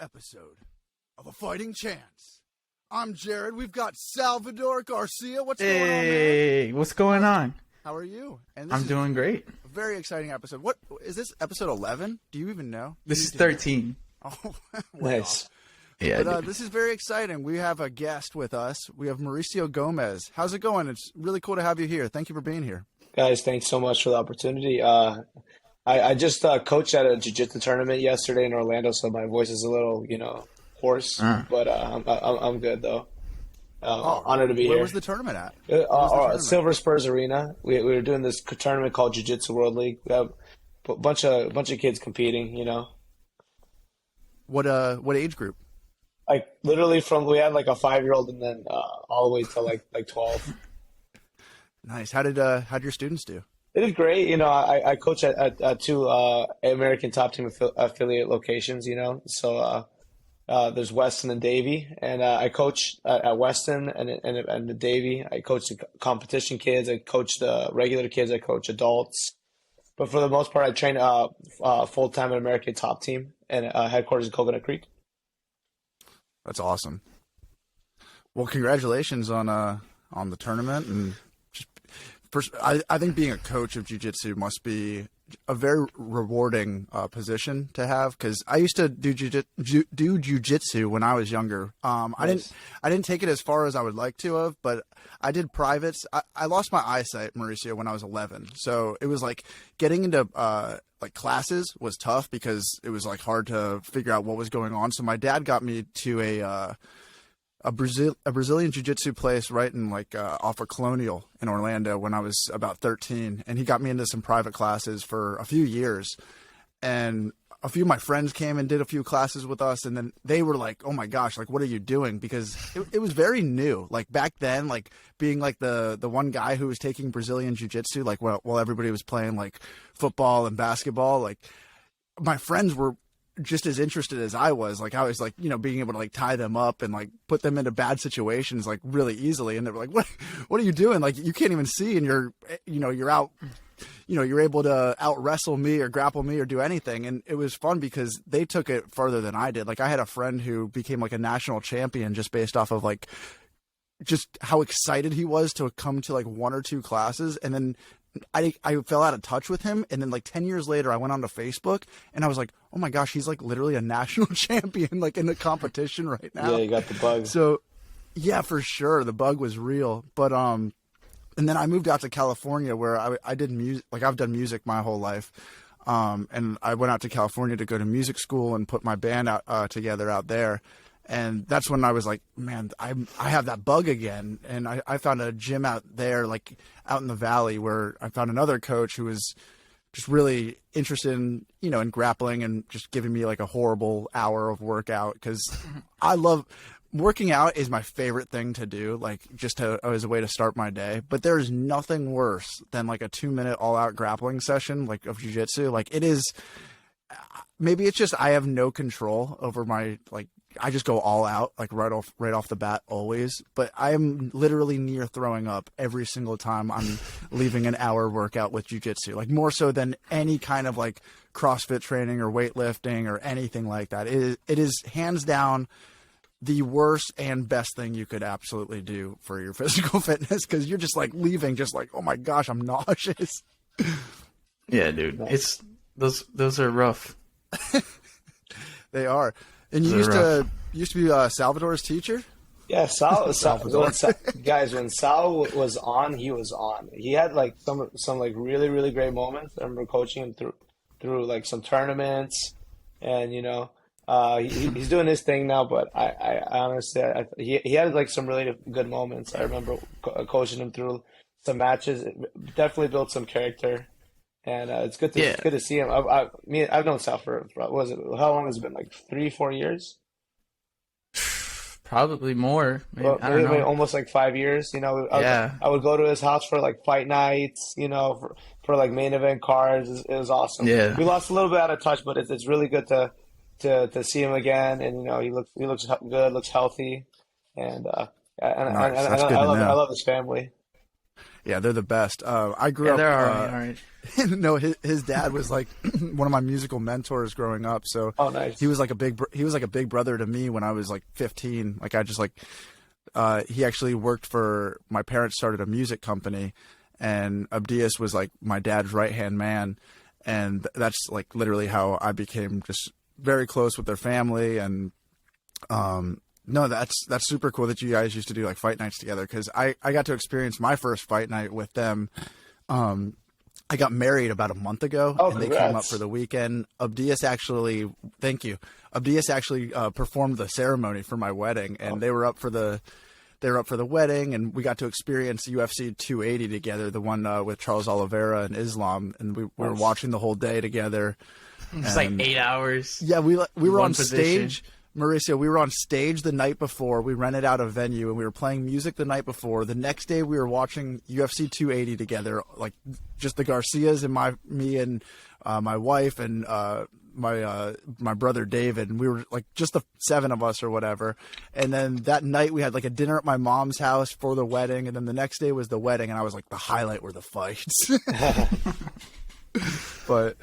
episode of A Fighting Chance. I'm Jared. We've got Salvador Garcia. What's going on, man? Hey, what's going on? How are you? And I'm doing great. A very exciting episode. What is this, episode 11? Do you even know? This is 13. Oh, Nice. Off. Yeah, But this is very exciting. We have a guest with us. We have Mauricio Gomez. How's it going? It's really cool to have you here. Thank you for being here. Guys, thanks so much for the opportunity. I just coached at a Jiu Jitsu tournament yesterday in Orlando, so my voice is a little, hoarse, but I'm good though. Honored to be here. Where was the tournament at? Silver Spurs Arena. We were doing this tournament called Jiu Jitsu World League. We have a bunch of kids competing. What age group? Like literally we had like a 5-year-old and then all the way to like 12. Nice. How did your students do? They did great. I coach at two American top team affiliate locations. So there's Weston and Davie, and I coach at Weston and the Davie. I coach the competition kids. I coach the regular kids. I coach adults. But for the most part, I train full time at American top team and headquarters in Coconut Creek. That's awesome. Well, congratulations on the tournament, and I think being a coach of jiu-jitsu must be a very rewarding position to have, because I used to do jiu-jitsu when I was younger. Nice. I didn't take it as far as I would like to have, but I did privates. I lost my eyesight, Mauricio, when I was 11, so it was like getting into like classes was tough because it was like hard to figure out what was going on. So my dad got me to a Brazilian jiu-jitsu place right in like off of Colonial in Orlando when I was about 13, and he got me into some private classes for a few years. And a few of my friends came and did a few classes with us, and then they were like, oh my gosh, like, what are you doing? Because it was very new. Like back then, like being like the one guy who was taking Brazilian jiu-jitsu, like while everybody was playing like football and basketball, like my friends were just as interested as I was. Like I was like, being able to like tie them up and like put them into bad situations like really easily. And they were like, what are you doing? Like you can't even see, and you're out, you're able to out wrestle me or grapple me or do anything. And it was fun because they took it further than I did. Like I had a friend who became like a national champion just based off of like just how excited he was to come to like one or two classes. And then I fell out of touch with him, and then like 10 years later I went onto Facebook and I was like, oh my gosh, he's like literally a national champion like in the competition right now. Yeah, you got the bug. So yeah, for sure the bug was real. But and then I moved out to California where I did music. Like I've done music my whole life, and I went out to California to go to music school and put my band out together out there. And that's when I was like, man, I have that bug again. And I found a gym out there, like out in the valley, where I found another coach who was just really interested in, in grappling and just giving me like a horrible hour of workout. Because I love working out, is my favorite thing to do, like just as a way to start my day. But there's nothing worse than like a 2-minute all out grappling session, like of jiu-jitsu. Like it is, maybe it's just, I have no control over my, like, I just go all out, like right off the bat always. But I am literally near throwing up every single time I'm leaving an hour workout with jiu-jitsu, like more so than any kind of like CrossFit training or weightlifting or anything like that. It is hands down the worst and best thing you could absolutely do for your physical fitness, because you're just like leaving just like, oh my gosh, I'm nauseous. Yeah, dude. It's those are rough. They are. And you used to be Salvador's teacher? Yeah, Sal, guys, when Sal was on, he was on. He had like some like really, really great moments. I remember coaching him through like some tournaments, and he's doing his thing now. But I honestly, he had like some really good moments. I remember coaching him through some matches. It definitely built some character. And it's good to see him. I've known Sal for how long has it been? Like 3-4 years? Probably more. Maybe, I don't know. Almost like 5 years. I would go to his house for like fight nights. For like main event cards. It was awesome. Yeah. We lost a little bit out of touch, but it's really good to see him again. And he looks good, looks healthy, and I love his family. Yeah, they're the best. I grew up. They're all right. No, his dad was like one of my musical mentors growing up. So nice. he was like a big brother to me when I was like 15. Like I just like he actually worked for my parents started a music company, and Abdias was like my dad's right hand man, and that's like literally how I became just very close with their family. And no, that's super cool that you guys used to do like fight nights together, because I got to experience my first fight night with them. I got married about a month ago, and they came up for the weekend. Abdias actually, thank you. Abdias actually performed the ceremony for my wedding, and they were up for the wedding, and we got to experience UFC 280 together, the one with Charles Oliveira and Islam, and we were watching the whole day together. It's like 8 hours. Yeah, we were on position. stage. Mauricio, we were on stage the night before. We rented out a venue, and we were playing music the night before. The next day, we were watching UFC 280 together, like just the Garcias and me and my wife and my brother David. And we were like just the 7 of us or whatever. And then that night, we had like a dinner at my mom's house for the wedding. And then the next day was the wedding, and I was like, the highlight were the fights. But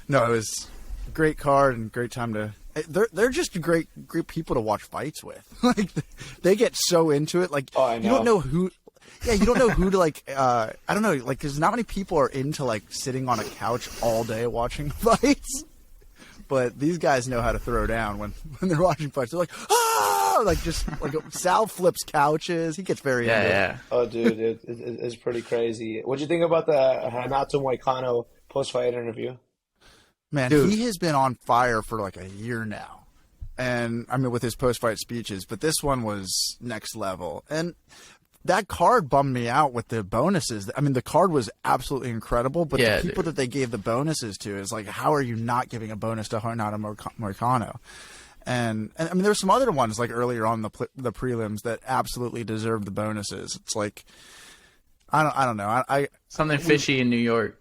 no, it was a great card and great time to. They're just great people to watch fights with. Like they get so into it. Like I know. You don't know who. Yeah, you don't know who to like. I don't know. Like, because not many people are into like sitting on a couch all day watching fights. But these guys know how to throw down when they're watching fights. They're like, ah, like just like Sal flips couches. He gets very into it. Oh, dude, it's pretty crazy. What'd you think about the Renato Moicano post-fight interview? Man, dude, he has been on fire for like a year now. And I mean, with his post-fight speeches, but this one was next level. And that card bummed me out with the bonuses. I mean, the card was absolutely incredible, but the people that they gave the bonuses to is like, how are you not giving a bonus to Renato Moicano? And I mean, there were some other ones like earlier on the prelims that absolutely deserved the bonuses. It's like, I don't know. Something fishy in New York.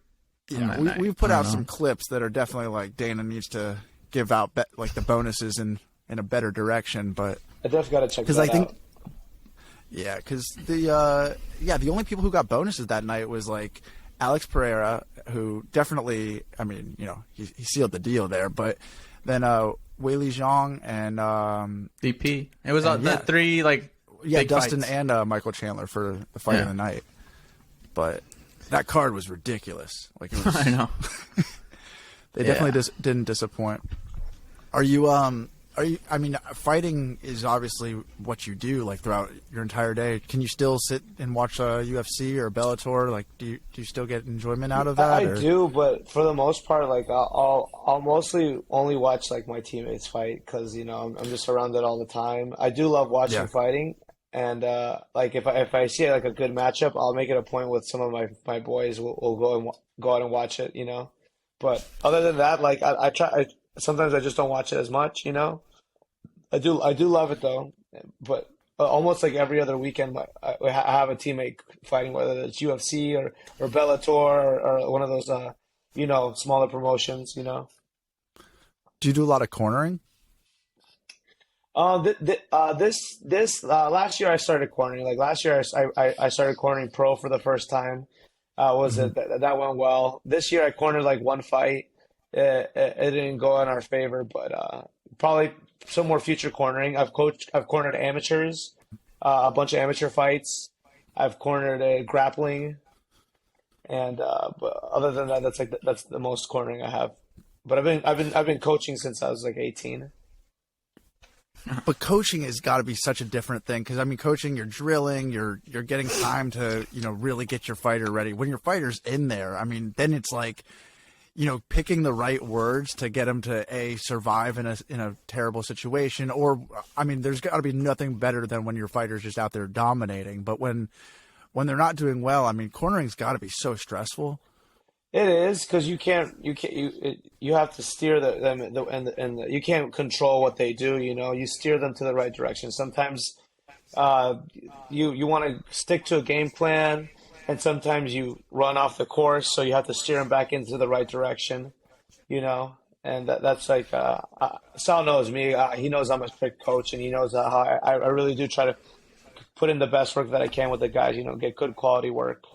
Yeah, we've put out some clips that are definitely like Dana needs to give out like the bonuses in a better direction. But I definitely got to check that out. Yeah, because the only people who got bonuses that night was like Alex Pereira, who definitely, I mean, you know, he sealed the deal there. But then Weili Zhang and DP. It was the 3 like big Dustin fights. and Michael Chandler for the fight of the night. But that card was ridiculous. Like it was, I know. They definitely didn't disappoint. Are you? I mean, fighting is obviously what you do like throughout your entire day. Can you still sit and watch UFC or Bellator? Like, do you still get enjoyment out of that? I do, but for the most part, like I'll mostly only watch like my teammates fight because you know I'm just around it all the time. I do love watching fighting. And like if I see like a good matchup, I'll make it a point with some of my boys. We'll go out and watch it, you know. But other than that, like I try. Sometimes I just don't watch it as much, you know. I do love it though. But almost like every other weekend, I have a teammate fighting, whether it's UFC or Bellator or one of those you know, smaller promotions, you know. Do you do a lot of cornering? This last year I started cornering. Like last year I started cornering pro for the first time. That went well. This year I cornered like one fight. It didn't go in our favor, but probably some more future cornering. I've cornered amateurs, a bunch of amateur fights. I've cornered grappling, and but other than that, that's the most cornering I have. But I've been coaching since I was like 18. But coaching has got to be such a different thing because I mean, coaching, you're drilling, you're getting time to really get your fighter ready. When your fighter's in there, I mean, then it's like, picking the right words to get them to survive in a terrible situation, or I mean, there's got to be nothing better than when your fighter's just out there dominating. But when they're not doing well, I mean, cornering's got to be so stressful. It is because you have to steer them and you can't control what they do. You steer them to the right direction. Sometimes you want to stick to a game plan, and sometimes you run off the course, so you have to steer them back into the right direction. And that's like Sal knows me. He knows I'm a strict coach, and he knows how I really do try to put in the best work that I can with the guys. Get good quality work.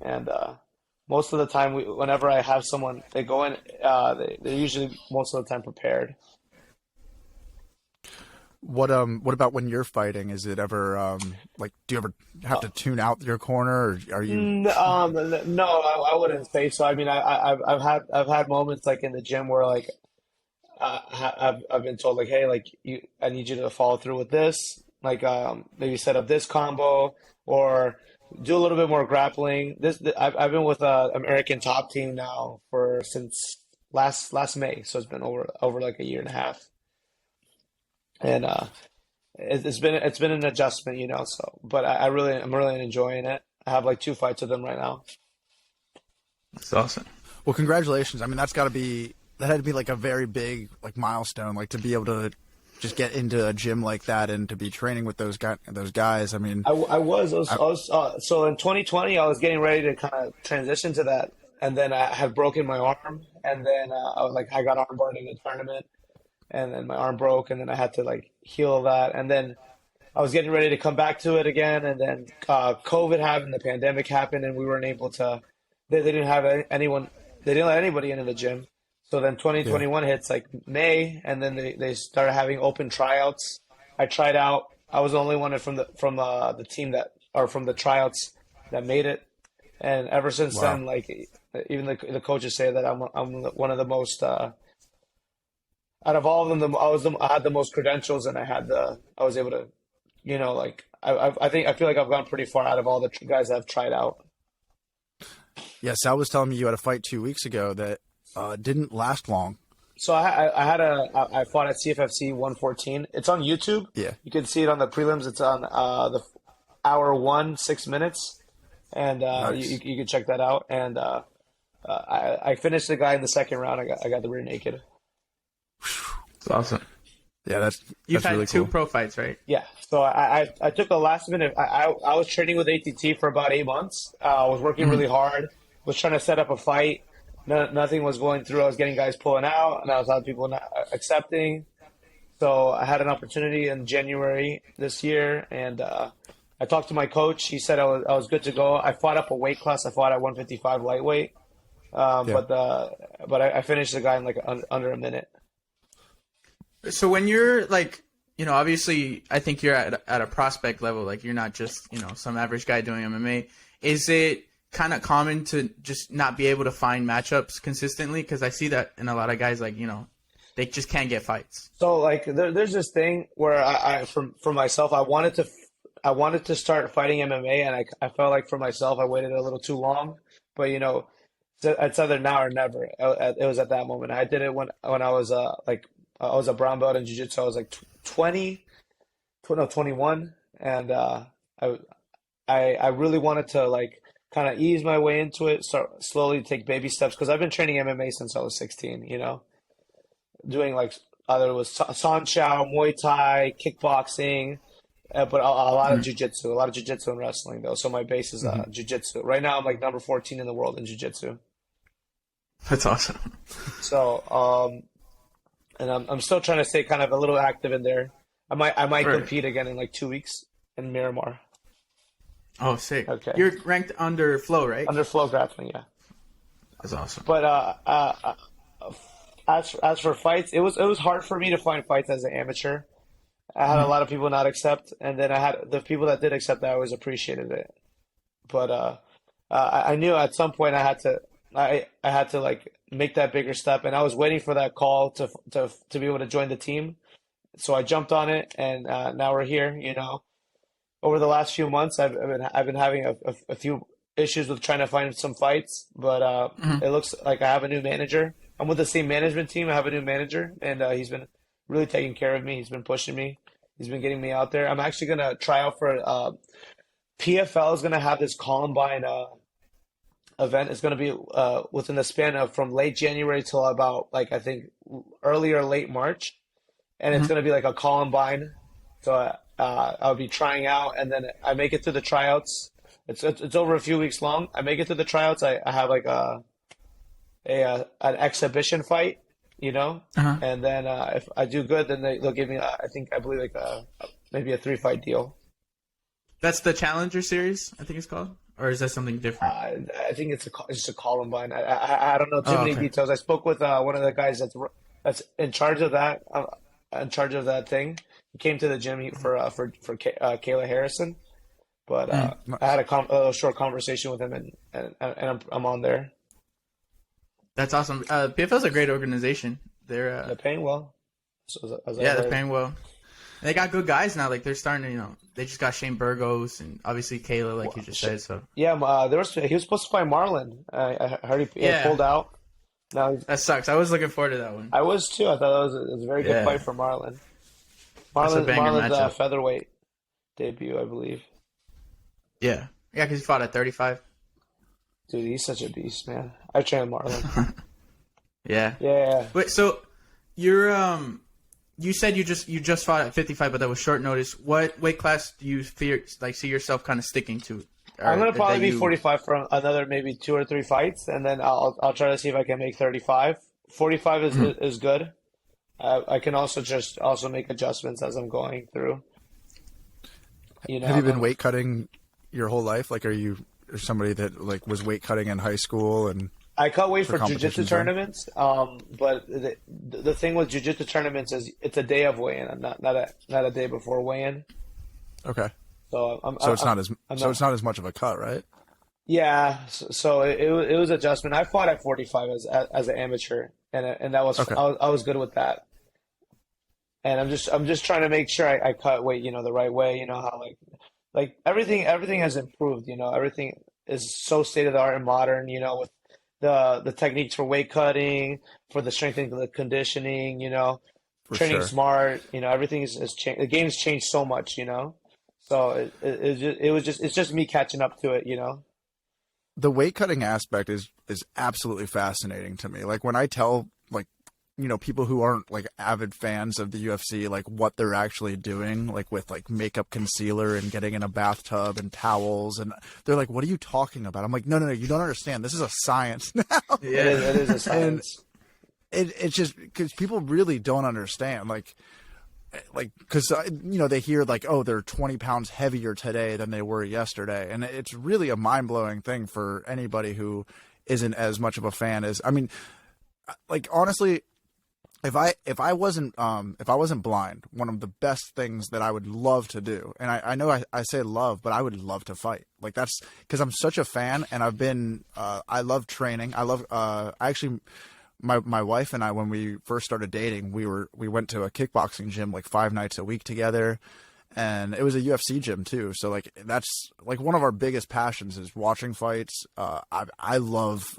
and most of the time, whenever I have someone, they go in, they're usually most of the time prepared. What about when you're fighting? Is it ever like, do you ever have to tune out your corner, or are you? No, I wouldn't say so. I mean, I've had moments like in the gym where like I've been told like, hey, like I need you to follow through with this, like maybe set up this combo or do a little bit more grappling. I've been with American Top Team now since last May, so it's been over like a year and a half, and it's been an adjustment, you know. So, but I'm really enjoying it. I have like 2 fights with them right now. That's awesome. Well, congratulations. I mean, that had to be like a very big like milestone, like to be able to just get into a gym like that and to be training with those guys. I mean, I was so in 2020 I was getting ready to kind of transition to that, and then I had broken my arm, and then I got armbarred in a tournament, and then my arm broke, and then I had to like heal that, and then I was getting ready to come back to it again, and then COVID happened, the pandemic happened, and we weren't able to. They didn't have anyone. They didn't let anybody into the gym. So then 2021 hits like May, and then they started having open tryouts. I tried out. I was the only one from the team from the tryouts that made it. And ever since then, like even the coaches say that I'm one of the most out of all of them. I had the most credentials, and I was able to, you know, like I feel like I've gone pretty far out of all the guys that have tried out. yeah, Sal was telling me you had a fight 2 weeks ago that didn't last long. So I fought at CFFC 114. It's on YouTube. Yeah, you can see it on the prelims. It's on the hour 1, 6 minutes, and nice. you can check that out. And I finished the guy in the second round. I got the rear naked. That's awesome. Yeah, that's You've had really 2 cool. pro fights, right? Yeah. So I took a last minute. I was training with ATT for about 8 months. I was working really hard. Was trying to set up a fight. Nothing was going through. I was getting guys pulling out, and I was having people not accepting. So I had an opportunity in January this year, and I talked to my coach. He said I was good to go. I fought up a weight class. I fought at 155 lightweight, but I finished the guy in like under a minute. So when you're like, you know, obviously I think you're at a prospect level. Like you're not just, you know, some average guy doing MMA. Is it kind of common to just not be able to find matchups consistently? Because I see that in a lot of guys, like, you know, they just can't get fights. So like there's this thing where I for myself, I wanted to start fighting MMA, and I felt like for myself I waited a little too long. But you know, it's either now or never. It was at that moment. I did it when I was I was a brown belt in jiu-jitsu. I was like 21, and I really wanted to like kind of ease my way into it, start slowly take baby steps, because I've been training MMA since I was 16, you know, doing like either it was Sanshao, Muay Thai, kickboxing, but a lot of jiu-jitsu, and wrestling though. So my base is jiu-jitsu. Right now I'm like number 14 in the world in jiu-jitsu. That's awesome. So and I'm still trying to stay kind of a little active in there. I might compete again in like 2 weeks in Miramar. Oh, sick. Okay. You're ranked under Flow, right? Under Flow grappling, yeah. That's awesome. But as for fights, it was hard for me to find fights as an amateur. I had a lot of people not accept, and then I had the people that did accept, I always appreciated it. But I knew at some point I had to like make that bigger step, and I was waiting for that call to be able to join the team. So I jumped on it, and now we're here. You know, over the last few months, I've been having a few issues with trying to find some fights, but it looks like I have a new manager. I'm with the same management team. I have a new manager, and he's been really taking care of me. He's been pushing me. He's been getting me out there. I'm actually gonna try out for PFL is gonna have this Columbine event. It's gonna be within the span of from late January till about like I think early or late March, and it's gonna be like a Columbine. So I'll be trying out, and then I make it through the tryouts. It's over a few weeks long. I make it through the tryouts. I have like an exhibition fight, you know, and then if I do good, then they'll give me I believe like maybe a 3-fight deal. That's the Challenger Series, I think it's called. or is that something different? I think it's just a Columbine. I don't know too many Okay. details. I spoke with one of the guys that's in charge of that thing. He came to the gym for Kayla Harrison, but Nice. I had a short conversation with him, and I'm on there. That's awesome. PFL's a great organization. They're They're paying well. So as I yeah, they're heard. paying well. And they got good guys now. Like they're starting to, they just got Shane Burgos and obviously Kayla, like you just said. So Yeah, he was supposed to fight Marlon. I heard he Yeah. pulled out. Now that sucks. I was looking forward to that one. I was too. I thought it was a very good Yeah. fight for Marlon. That's a banger Marlon's matchup. featherweight debut, I believe. Yeah, because he fought at 35. Dude, he's such a beast, man. I trained Marlon. Yeah. Yeah. Wait, so you're you said you just fought at 55, but that was short notice. What weight class do you see yourself kind of sticking to? I'm gonna Or probably that be you- 45 for another maybe 2 or 3 fights, and then I'll try to see if I can make 35. 45 is good. I can also make adjustments as I'm going through. Have you been weight cutting your whole life? Like, are you somebody that like was weight cutting in high school and? I cut weight for competitions, jiu-jitsu huh? tournaments, but the thing with jiu-jitsu tournaments is it's a day of weigh-in, not a day before weigh-in. Okay. So It's not as much of a cut, right? Yeah. So it was adjustment. I fought at 45 as an amateur, and that was Okay. I was good with that. And I'm just trying to make sure I cut weight, the right way. You know how like everything has improved. Everything is so state of the art and modern. With the techniques for weight cutting, for the strengthening, the conditioning, For training sure. smart, everything is changed. The game's changed so much, So it's just me catching up to it, The weight cutting aspect is absolutely fascinating to me. Like when I tell people who aren't like avid fans of the UFC, like what they're actually doing, like with like makeup concealer and getting in a bathtub and towels, and they're like, "What are you talking about?" I'm like, "No, you don't understand. This is a science now." It is a science. It's just because people really don't understand, like because they hear like, oh, they're 20 pounds heavier today than they were yesterday, and it's really a mind-blowing thing for anybody who isn't as much of a fan as, I mean, like honestly, if I wasn't blind, one of the best things that I would love to do, and I know I say love, but I would love to fight. Like that's because I'm such a fan, and I love training. I love actually. My wife and I, when we first started dating, we went to a kickboxing gym like 5 nights a week together, and it was a UFC gym too. So like that's like one of our biggest passions is watching fights. I love.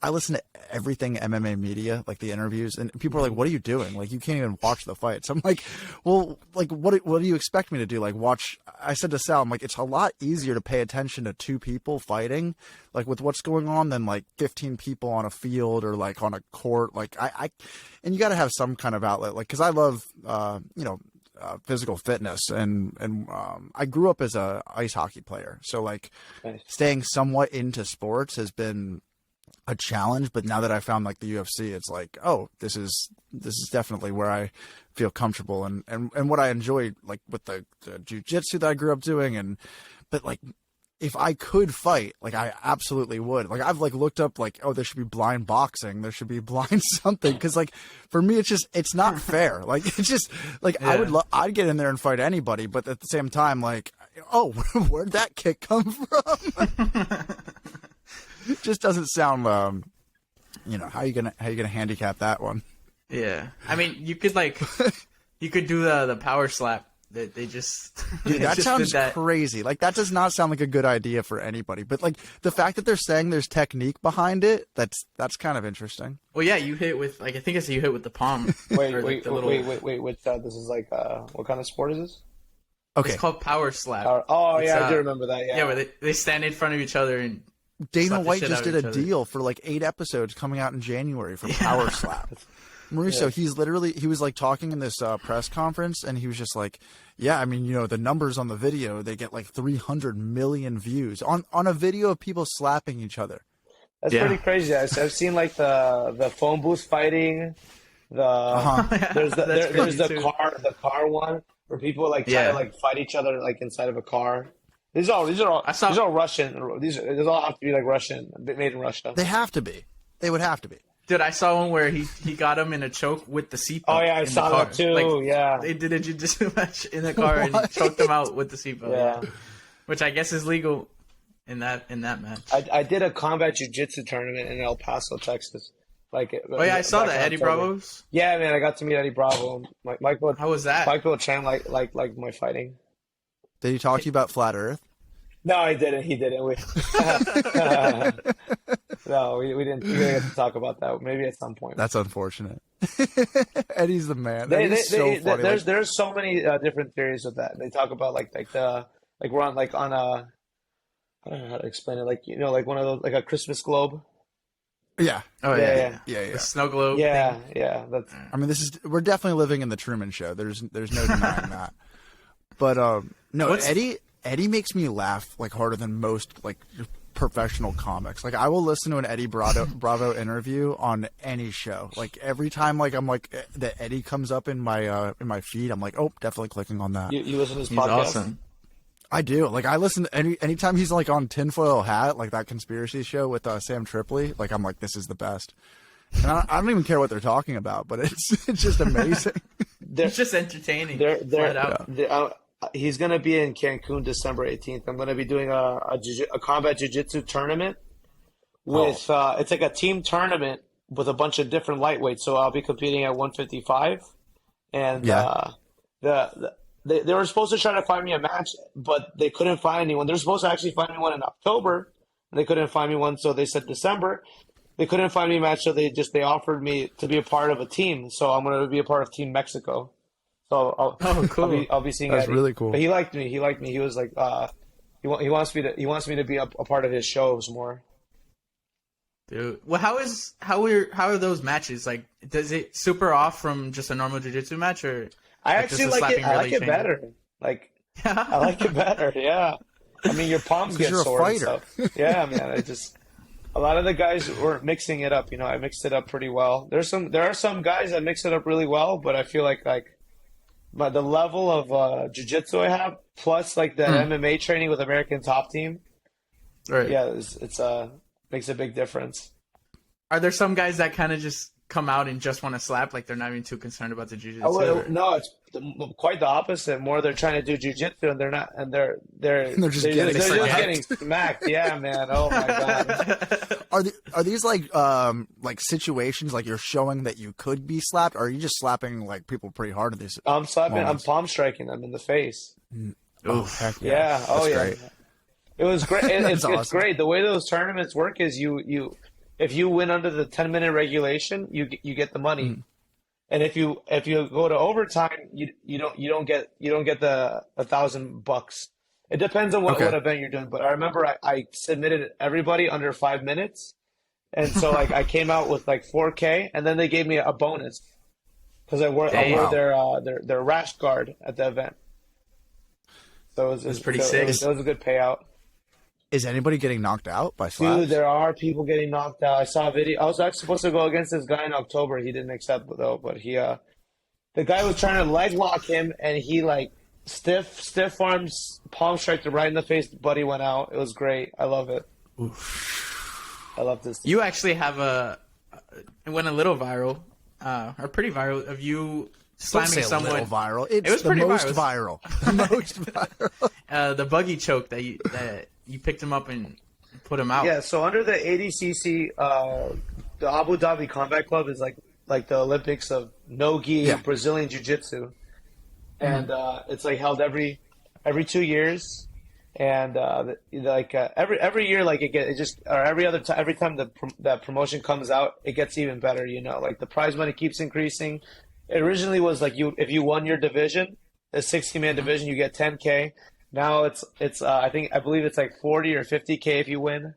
I listen to everything MMA media, like the interviews, and people are like, "What are you doing? Like you can't even watch the fights." I'm like, "Well, like what do you expect me to do? Like watch?" I said to Sal, "I'm like, it's a lot easier to pay attention to 2 people fighting, like with what's going on, than like 15 people on a field or like on a court. Like and you got to have some kind of outlet, like because I love, physical fitness, and I grew up as a ice hockey player, so like Nice. staying somewhat into sports has been a challenge, but now that I found like the UFC, it's like, oh, this is definitely where I feel comfortable and what I enjoy, like with the jiu-jitsu that I grew up doing, but like if I could fight, like I absolutely would. Like I've like looked up like, oh, there should be blind boxing, there should be blind something, because like for me it's not fair. Like it's just like Yeah. I'd get in there and fight anybody, but at the same time, like, oh, where'd that kick come from? It just doesn't sound, how you gonna handicap that one? Yeah, I mean, you could do the power slap that they just. Dude, they that just sounds did that. crazy. Like that does not sound like a good idea for anybody. But like the fact that they're saying there's technique behind it, that's kind of interesting. Well, yeah, you hit with like I think it's you hit with the palm. Wait, or, like, wait, the little- wait. Which this is like what kind of sport is this? Okay, It's called power slap. Oh It's, yeah, I do remember that. Yeah. Yeah, where they stand in front of each other and. Dana slap the White shit just out of did a each other. deal for like 8 episodes coming out in January for Power Slap. Mauricio, he was like talking in this press conference, and he was just like, yeah, I mean, the numbers on the video, they get like 300 million views on a video of people slapping each other. That's Yeah. pretty crazy. I've seen like the phone booth fighting. There's That's there's crazy, too. the car one where people like try Yeah. to like fight each other like inside of a car. These are all I saw- these are Russian. These all have to be like Russian, made in Russia. They have to be. They would have to be. Dude, I saw one where he got him in a choke with the seatbelt. Oh yeah, I saw that too. Like, yeah, they did a jiu-jitsu match in the car and he choked him out with the seatbelt. yeah. Which I guess is legal in that match. I did a combat jiu-jitsu tournament in El Paso, Texas. Oh yeah, I saw that Eddie Bravo's. Yeah, man, I got to meet Eddie Bravo. Michael, How was that? Michael trained like my fighting. Did he talk to you about flat Earth? No, he didn't. He didn't. No, we didn't get to talk about that. Maybe at some point. That's unfortunate. Eddie's the man. Eddie's so funny. There's so many different theories with that. They talk about we're on I don't know how to explain it. Like one of those, like a Christmas globe. Yeah. Oh Yeah. The snow globe. Yeah, thing. yeah. That's I mean, we're definitely living in the Truman Show. There's no denying that. But no, Eddie makes me laugh like harder than most like professional comics. Like I will listen to an Eddie Bravo interview on any show. Like every time I'm like that Eddie comes up in my feed, I'm like, oh, definitely clicking on that. you listen to his He's podcast. awesome. I do. Like I listen to anytime he's like on Tinfoil Hat, like that conspiracy show with Sam Tripoli. Like I'm like, this is the best. And I don't even care what they're talking about, but it's just amazing. It's just entertaining. Flat out. He's gonna be in Cancun December 18th. I'm gonna be doing a combat jiu-jitsu tournament with it's like a team tournament with a bunch of different lightweights. So I'll be competing at 155, and they were supposed to try to find me a match, but they couldn't find anyone. They're supposed to actually find me one in October, and they couldn't find me one, so they said December. They couldn't find me a match, so they offered me to be a part of a team. So I'm gonna be a part of Team Mexico. So cool. I'll be seeing That's Eddie. really cool. But he liked me. He was like, he wants me to be a part of his shows more. Dude, well, how are those matches? Like, does it super off from just a normal jiu-jitsu match, or I actually like it. I like it better. Like, I like it better. Yeah, I mean, your palms get you're a sore and fighter. stuff. Yeah, man. A lot of the guys were mixing it up. I mixed it up pretty well. There are some guys that mix it up really well, but I feel like the level of jiu-jitsu I have, plus like the MMA training with American Top Team, right? Yeah, it's makes a big difference. Are there some guys that kind of just come out and just want to slap, like they're not even too concerned about the jiu-jitsu? No, it's quite the opposite. More they're trying to do jiu-jitsu and they're not, and they're just getting smacked. Yeah, man. Oh my god. Are these like situations like you're showing that you could be slapped, or are you just slapping like people pretty hard at these? I'm slapping. moments? I'm palm striking them in the face. Oh heck yeah! Yeah. Oh That's yeah. great. It was great. It's awesome. It's great. The way those tournaments work is if you win under the 10-minute regulation, you get the money. And if you go to overtime, you don't get the $1,000. It depends on what event you're doing. But I remember I submitted everybody under 5 minutes, and so like I came out with like 4K, and then they gave me a bonus because I wore their rash guard at the event. So it was pretty sick. It was a good payout. Is anybody getting knocked out by slaps? Dude, there are people getting knocked out. I saw a video. I was actually supposed to go against this guy in October. He didn't accept it though. But the guy was trying to leg lock him, and he like stiff arms, palm striked him right in the face. Buddy went out. It was great. I love it. Oof. I love this. You actually have it went a little viral, or pretty viral, of you slamming someone. A little viral. It was the pretty most viral. The most viral. The Buggy choke that you picked him up and put him out. Yeah, so under the ADCC, the Abu Dhabi Combat Club is like the Olympics of no-gi Brazilian Jiu-Jitsu. And it's like held every 2 years. And every year, like every time that promotion comes out, it gets even better, like the prize money keeps increasing. It originally was like if you won your division, the 60-man division, you get 10K. Now it's I believe it's like 40 or 50K if you win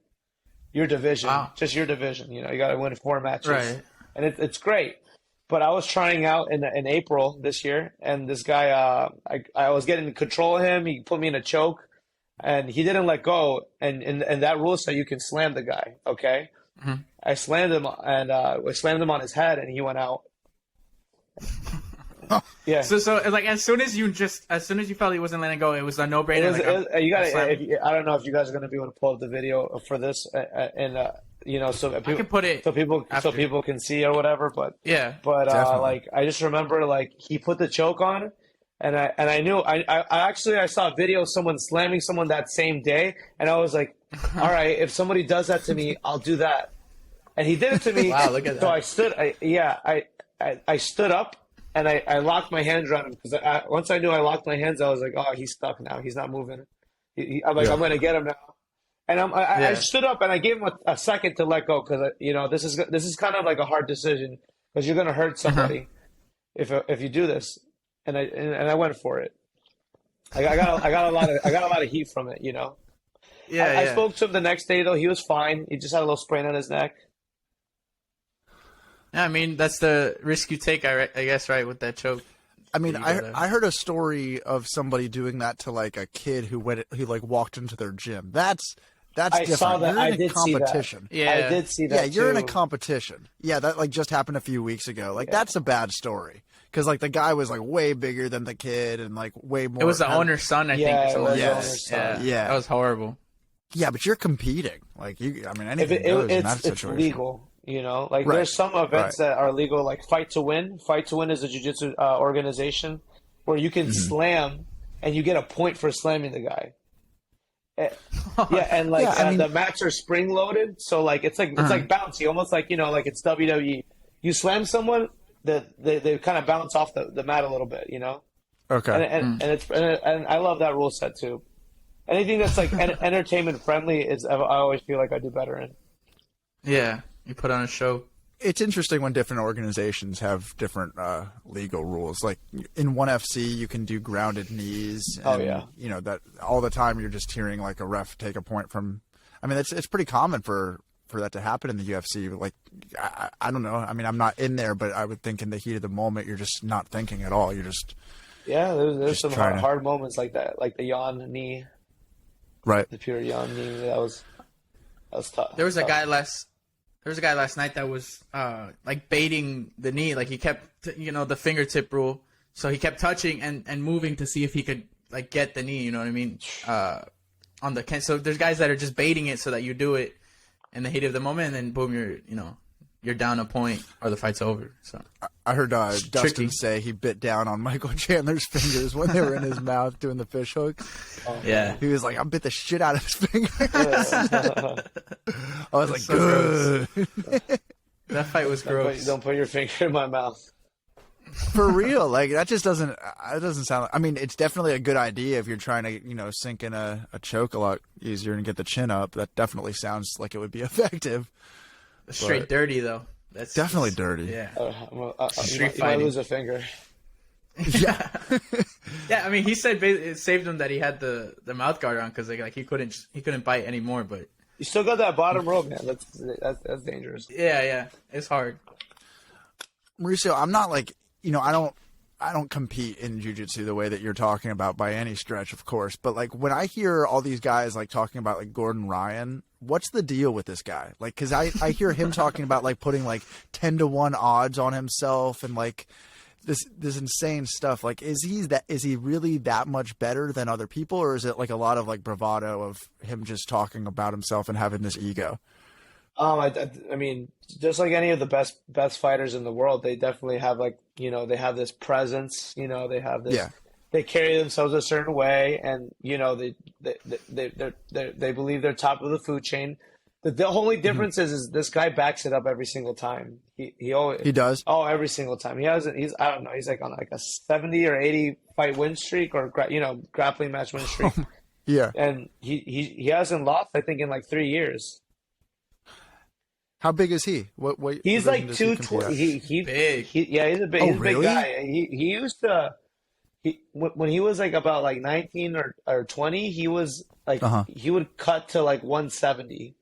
your division, just your division. You got to win 4 matches, right? And it's great. But I was trying out in April this year, and this guy, I was getting control of him. He put me in a choke, and he didn't let go. And that rule said you can slam the guy. Okay, I slammed him, and I slammed him on his head, and he went out. Yeah. So like as soon as you felt he wasn't letting go, it was a no brainer. You gotta. I don't know if you guys are gonna be able to pull up the video for this, and so I can put it so people after. can see or whatever. But Yeah. like I just remember like he put the choke on, and I knew I saw a video of someone slamming someone that same day, and I was like, all right, if somebody does that to me, I'll do that. And he did it to me. Wow, look at that. So I stood up and I locked my hands around him because once I knew I locked my hands, I was like, oh, he's stuck now. He's not moving. I'm like, I'm going to get him now. And I stood up and I gave him a second to let go because this is kind of like a hard decision because you're going to hurt somebody if you do this. And I went for it. I got a lot of heat from it, I spoke to him the next day though. He was fine. He just had a little sprain on his neck. Yeah, I mean that's the risk you take, I guess, right, with that choke. I mean, I heard a story of somebody doing that to like a kid who walked into their gym. That's I different. saw that. You're I in a did see that. competition. Yeah, I did see that. Yeah, you're in a too. competition. Yeah, that like just happened a few weeks ago. Like that's a bad story because like the guy was like way bigger than the kid and like way more. It was the owner's son, I think. Yeah, it was the Yes. owner's son. Yeah. That was horrible. Yeah, but you're competing. Like anything goes in that It's situation. legal. Like Right. there's some events that are legal, like Fight to Win. Fight to Win is a jiu-jitsu organization where you can slam and you get a point for slamming the guy. And the mats are spring loaded, so like it's like bouncy, almost like like it's WWE. You slam someone, they kind of bounce off the mat a little bit, Okay. And I love that rule set too. Anything that's like entertainment friendly I always feel like I do better in. Yeah, you put on a show. It's interesting when different organizations have different legal rules. Like in ONE FC, you can do grounded knees. And, that all the time you're just hearing like a ref take a point from. I mean, it's pretty common for that to happen in the UFC. Like I don't know. I mean, I'm not in there, but I would think in the heat of the moment, you're just not thinking at all. You're just there's some hard moments like that, like the yawn knee, right? The pure yawn knee. That was tough. There was a guy last night that was like baiting the knee. Like he kept, the fingertip rule. So he kept touching and moving to see if he could like get the knee. You know what I mean? So there's guys that are just baiting it so that you do it in the heat of the moment, and then boom, you're down a point or the fight's over. So I heard Dustin tricky. say he bit down on Michael Chandler's fingers when they were in his mouth doing the fish hooks. Yeah, he was like, I bit the shit out of his fingers. I was like, so good. That fight was gross. Don't put your finger in my mouth. For real, like that just doesn't. It doesn't sound. I mean, it's definitely a good idea if you're trying to, sink in a choke a lot easier and get the chin up. That definitely sounds like it would be effective. Straight dirty though. That's definitely dirty. Yeah. You might lose a finger. Yeah. Yeah. I mean, he said it saved him that he had the mouth guard on because like he couldn't bite anymore. But you still got that bottom rope, man. That's dangerous. Yeah. It's hard. Mauricio, I'm not like I don't compete in jiu-jitsu the way that you're talking about by any stretch, of course. But like when I hear all these guys like talking about like Gordon Ryan, what's the deal with this guy? Like, cause I hear him talking about like putting like 10-1 odds on himself and like this insane stuff. Like, is he really that much better than other people, or is it like a lot of like bravado of him just talking about himself and having this ego? I mean, just like any of the best fighters in the world, they definitely have like, they have this presence, they have this, they carry themselves a certain way, and, they believe they're top of the food chain. The only difference is this guy backs it up every single time. He always, he does. Oh, every single time. He's I don't know, he's like on like a 70 or 80 fight win streak or, grappling match win streak. Yeah. And he hasn't lost, I think, in like 3 years. How big is he? What he's like 220. He big. He's a big. He's a big guy. He used to. When he was like about like 19 or 20, he was like he would cut to like 170.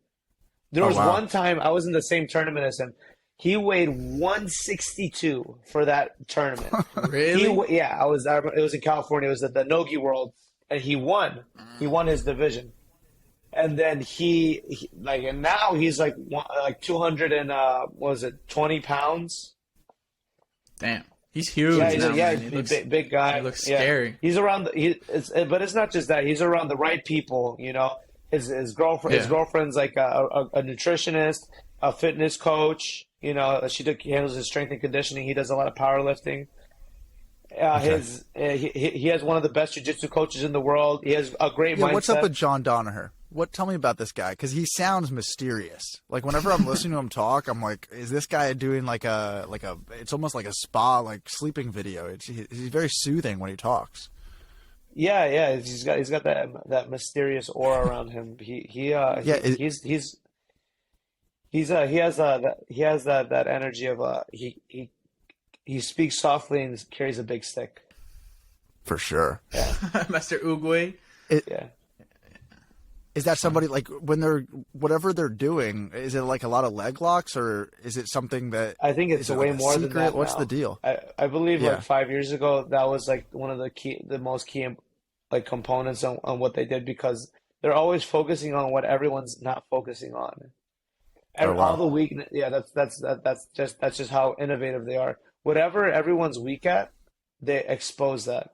There was one time I was in the same tournament as him. He weighed 162 for that tournament. Really? I was. It was in California. It was at the Nogi World, and he won. He won his division. And then and now he's like 200 and 20 pounds. Damn. He's huge. Yeah, now, man. he's a big guy. He looks scary. He's around. But it's not just that. He's around the right people. You know, his girlfriend. His girlfriend's like a nutritionist, a fitness coach. You know, he handles his strength and conditioning. He does a lot of powerlifting. He has one of the best jiu-jitsu coaches in the world. He has a great mindset. What's up with John Danaher? Tell me about this guy, because he sounds mysterious. Like whenever I'm listening to him talk, I'm like, is this guy doing like a? It's almost like a spa, like sleeping video. He's very soothing when he talks. Yeah. He's got that mysterious aura around him. He has that energy of he speaks softly and carries a big stick. For sure. Yeah. Master Uguay. Yeah. Is that somebody, like, when whatever they're doing, is it like a lot of leg locks, or is it something that I think it's way more than that. What's now. the deal? I believe like 5 years ago that was like one of the most key like components on what they did, because they're always focusing on what everyone's not focusing on. All the weakness, that's just how innovative they are. Whatever everyone's weak at, they expose that.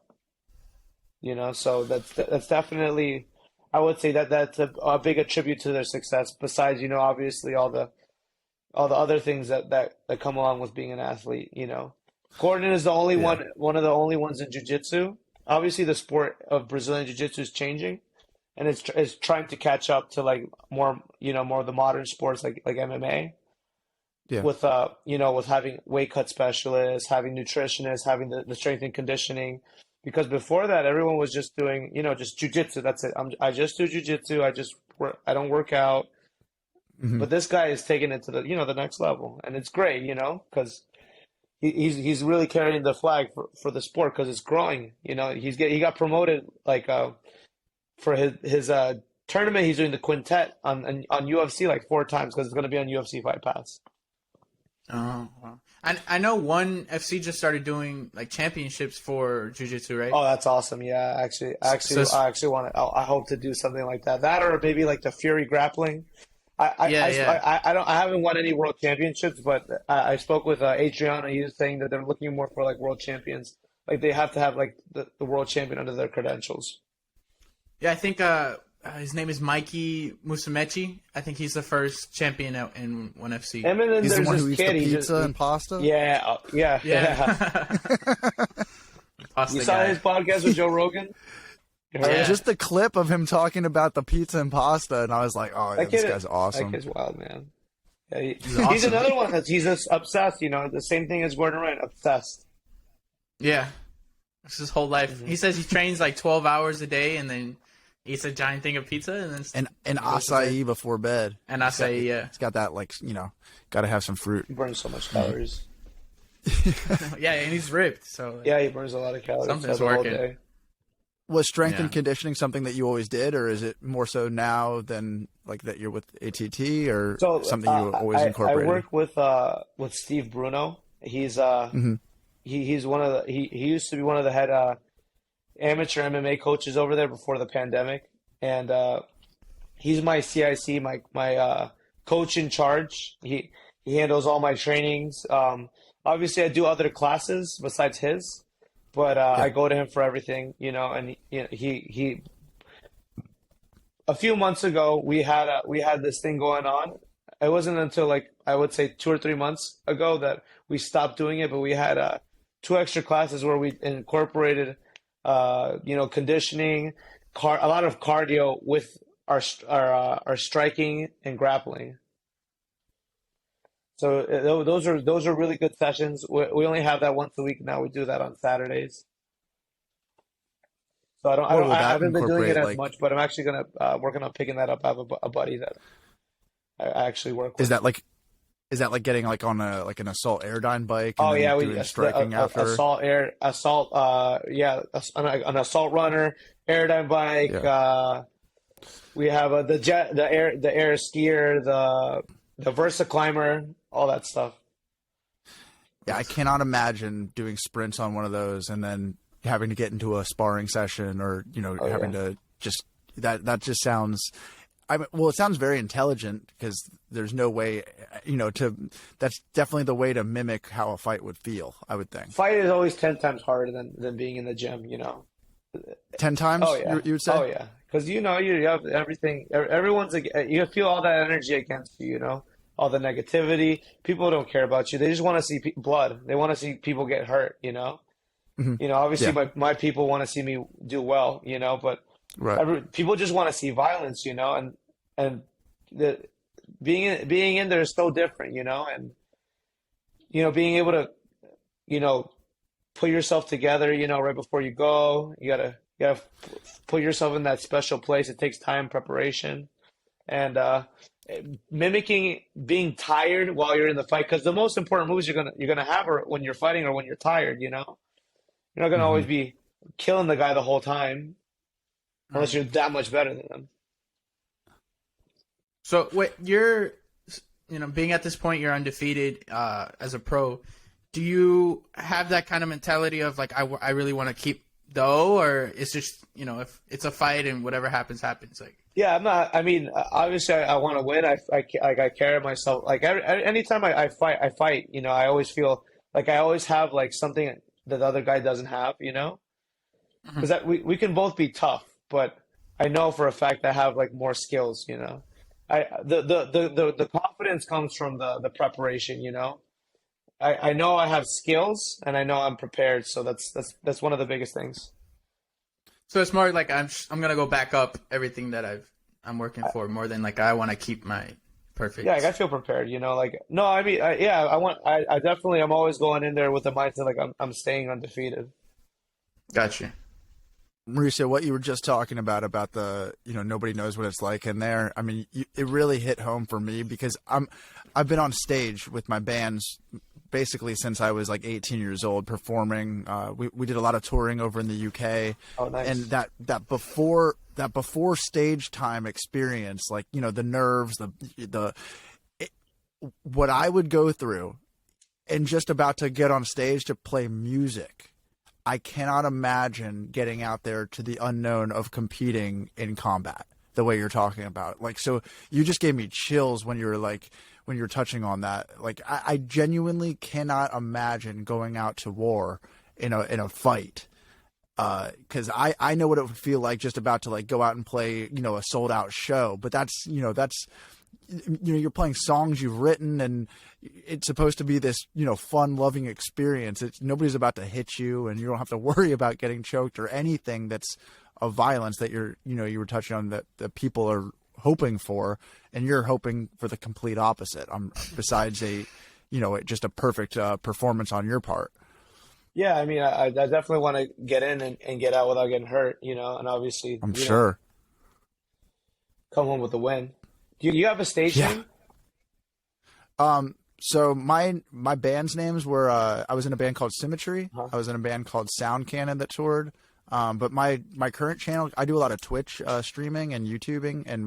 You know, so that's definitely, I would say that's a big attribute to their success. Besides, you know, obviously all the other things that come along with being an athlete. You know, Gordon is the only one of the only ones in jiu-jitsu. Obviously, the sport of Brazilian jiu-jitsu is changing, and it's trying to catch up to like more of the modern sports like MMA. Yeah. With with having weight cut specialists, having nutritionists, having the strength and conditioning. Because before that, everyone was just doing, just jiu-jitsu. That's it. I just do jiu-jitsu. I don't work out. Mm-hmm. But this guy is taking it to the next level, and it's great, because he's really carrying the flag for the sport, because it's growing. He got promoted like for his tournament. He's doing the quintet on UFC like 4 times, because it's going to be on UFC Fight Pass. Oh, wow. I know One FC just started doing like championships for jiu-jitsu, right? Oh, that's awesome. Yeah, I actually want to. I hope to do something like that. That, or maybe like the Fury grappling. I haven't won any world championships, but I spoke with Adriano. He was saying that they're looking more for like world champions. Like they have to have like the world champion under their credentials. Yeah, I think his name is Mikey Musumeci. I think he's the first champion out in One FC. And then he's the there's one this who eats kid. the pizza and pasta? Yeah. Pasta You saw guy. his podcast with Joe Rogan? Yeah. Just the clip of him talking about the pizza and pasta, and I was like, oh, yeah, this guy's awesome. That kid's wild, man. Yeah, he's awesome. another one he's just obsessed, the same thing as Gordon Ryan, obsessed. Yeah. It's his whole life. Mm-hmm. He says he trains like 12 hours a day and then eats a giant thing of pizza and then and acai before bed. And acai, yeah. It's got that, like, got to have some fruit. He burns so much calories. Yeah, and he's ripped, so yeah, he burns a lot of calories. Something's the whole working. day. Was strength and conditioning something that you always did, or is it more so now than like that you're with ATT, or something you always incorporated? I work with Steve Bruno. He's he's one of he used to be one of the head amateur MMA coaches over there before the pandemic, and he's my CIC, my coach in charge. He handles all my trainings. Obviously, I do other classes besides his, but I go to him for everything, And he a few months ago we had this thing going on. It wasn't until like I would say 2 or 3 months ago that we stopped doing it, but we had 2 extra classes where we incorporated conditioning, a lot of cardio with our striking and grappling. So those are really good sessions. We only have that once a week now. We do that on Saturdays. So I haven't been doing it as much, but I'm actually gonna working on picking that up. I have a buddy that I actually work with. Is that like getting like on an assault airdyne bike? Oh yeah, we striking after an assault runner, airdyne bike. Yeah. We have the air skier, the Versa climber, all that stuff. Yeah, I cannot imagine doing sprints on one of those and then having to get into a sparring session or having to just that just sounds. well, it sounds very intelligent because there's no way, that's definitely the way to mimic how a fight would feel, I would think. Fight is always 10 times harder than being in the gym, 10 times, Oh yeah. you would say? Oh yeah. Because you have everything. Everyone's you feel all that energy against you. All the negativity. People don't care about you. They just want to see blood. They want to see people get hurt. Obviously, Yeah. my people want to see me do well. But Right. people just want to see violence. And the being in there is so different. And being able to put yourself together. Right before you go, you gotta put yourself in that special place. It takes time, preparation, and mimicking being tired while you're in the fight. Because the most important moves you're gonna have are when you're fighting or when you're tired. You're not gonna Hmm. always be killing the guy the whole time unless you're that much better than them. So what you're, being at this point, you're undefeated as a pro. Do you have that kind of mentality of like, I really want to keep though, or it's just, if it's a fight and whatever happens, happens? Like, Yeah, I'm not. I mean, obviously, I want to win. I carry myself. Like anytime I fight, I always feel like I always have like something that the other guy doesn't have. Because that we can both be tough, but I know for a fact I have like more skills. The confidence comes from the preparation. I know I have skills and I know I'm prepared. So that's one of the biggest things. so it's more like I'm gonna go back up everything that I'm working for more than like I want to keep my perfect. Yeah, like I feel prepared, like no, I mean, I definitely, I'm always going in there with the mindset like I'm staying undefeated. Gotcha. Mauricio, what you were just talking about the, nobody knows what it's like in there. I mean, it really hit home for me because I've been on stage with my bands basically since I was like 18 years old performing. We did a lot of touring over in the UK. Oh, nice. And that before stage time experience, like, the nerves, what I would go through and just about to get on stage to play music. I cannot imagine getting out there to the unknown of competing in combat the way you're talking about. Like, so you just gave me chills when you were touching on that. Like, I genuinely cannot imagine going out to war in a fight. Cause I know what it would feel like just about to like go out and play, a sold out show, but that's you're playing songs you've written and it's supposed to be this, fun, loving experience. Nobody's about to hit you and you don't have to worry about getting choked or anything that's of violence that you were touching on that people are hoping for, and you're hoping for the complete opposite. Besides just a perfect performance on your part. Yeah, I mean, I definitely want to get in and get out without getting hurt, and obviously, I'm sure. come home with a win. Do you have a stage name? So my band's names were I was in a band called Symmetry. Uh-huh. I was in a band called Sound Cannon that toured. But my current channel, I do a lot of Twitch streaming and YouTubing, and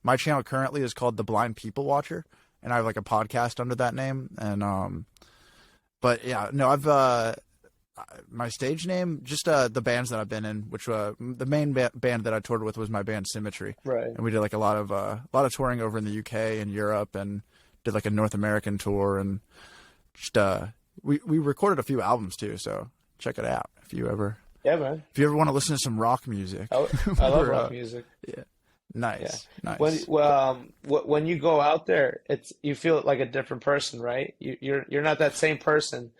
my channel currently is called The Blind People Watcher, and I have like a podcast under that name. And but yeah, no, I've my stage name, just the bands that I've been in, which the main band that I toured with was my band Symmetry, Right. and we did like a lot of touring over in the UK and Europe, and did like a North American tour, and just we recorded a few albums too, so check it out if you ever man. want to listen to some rock music. I love rock music. Yeah, nice, Yeah. nice. When you go out there, you feel like a different person, right? You're not that same person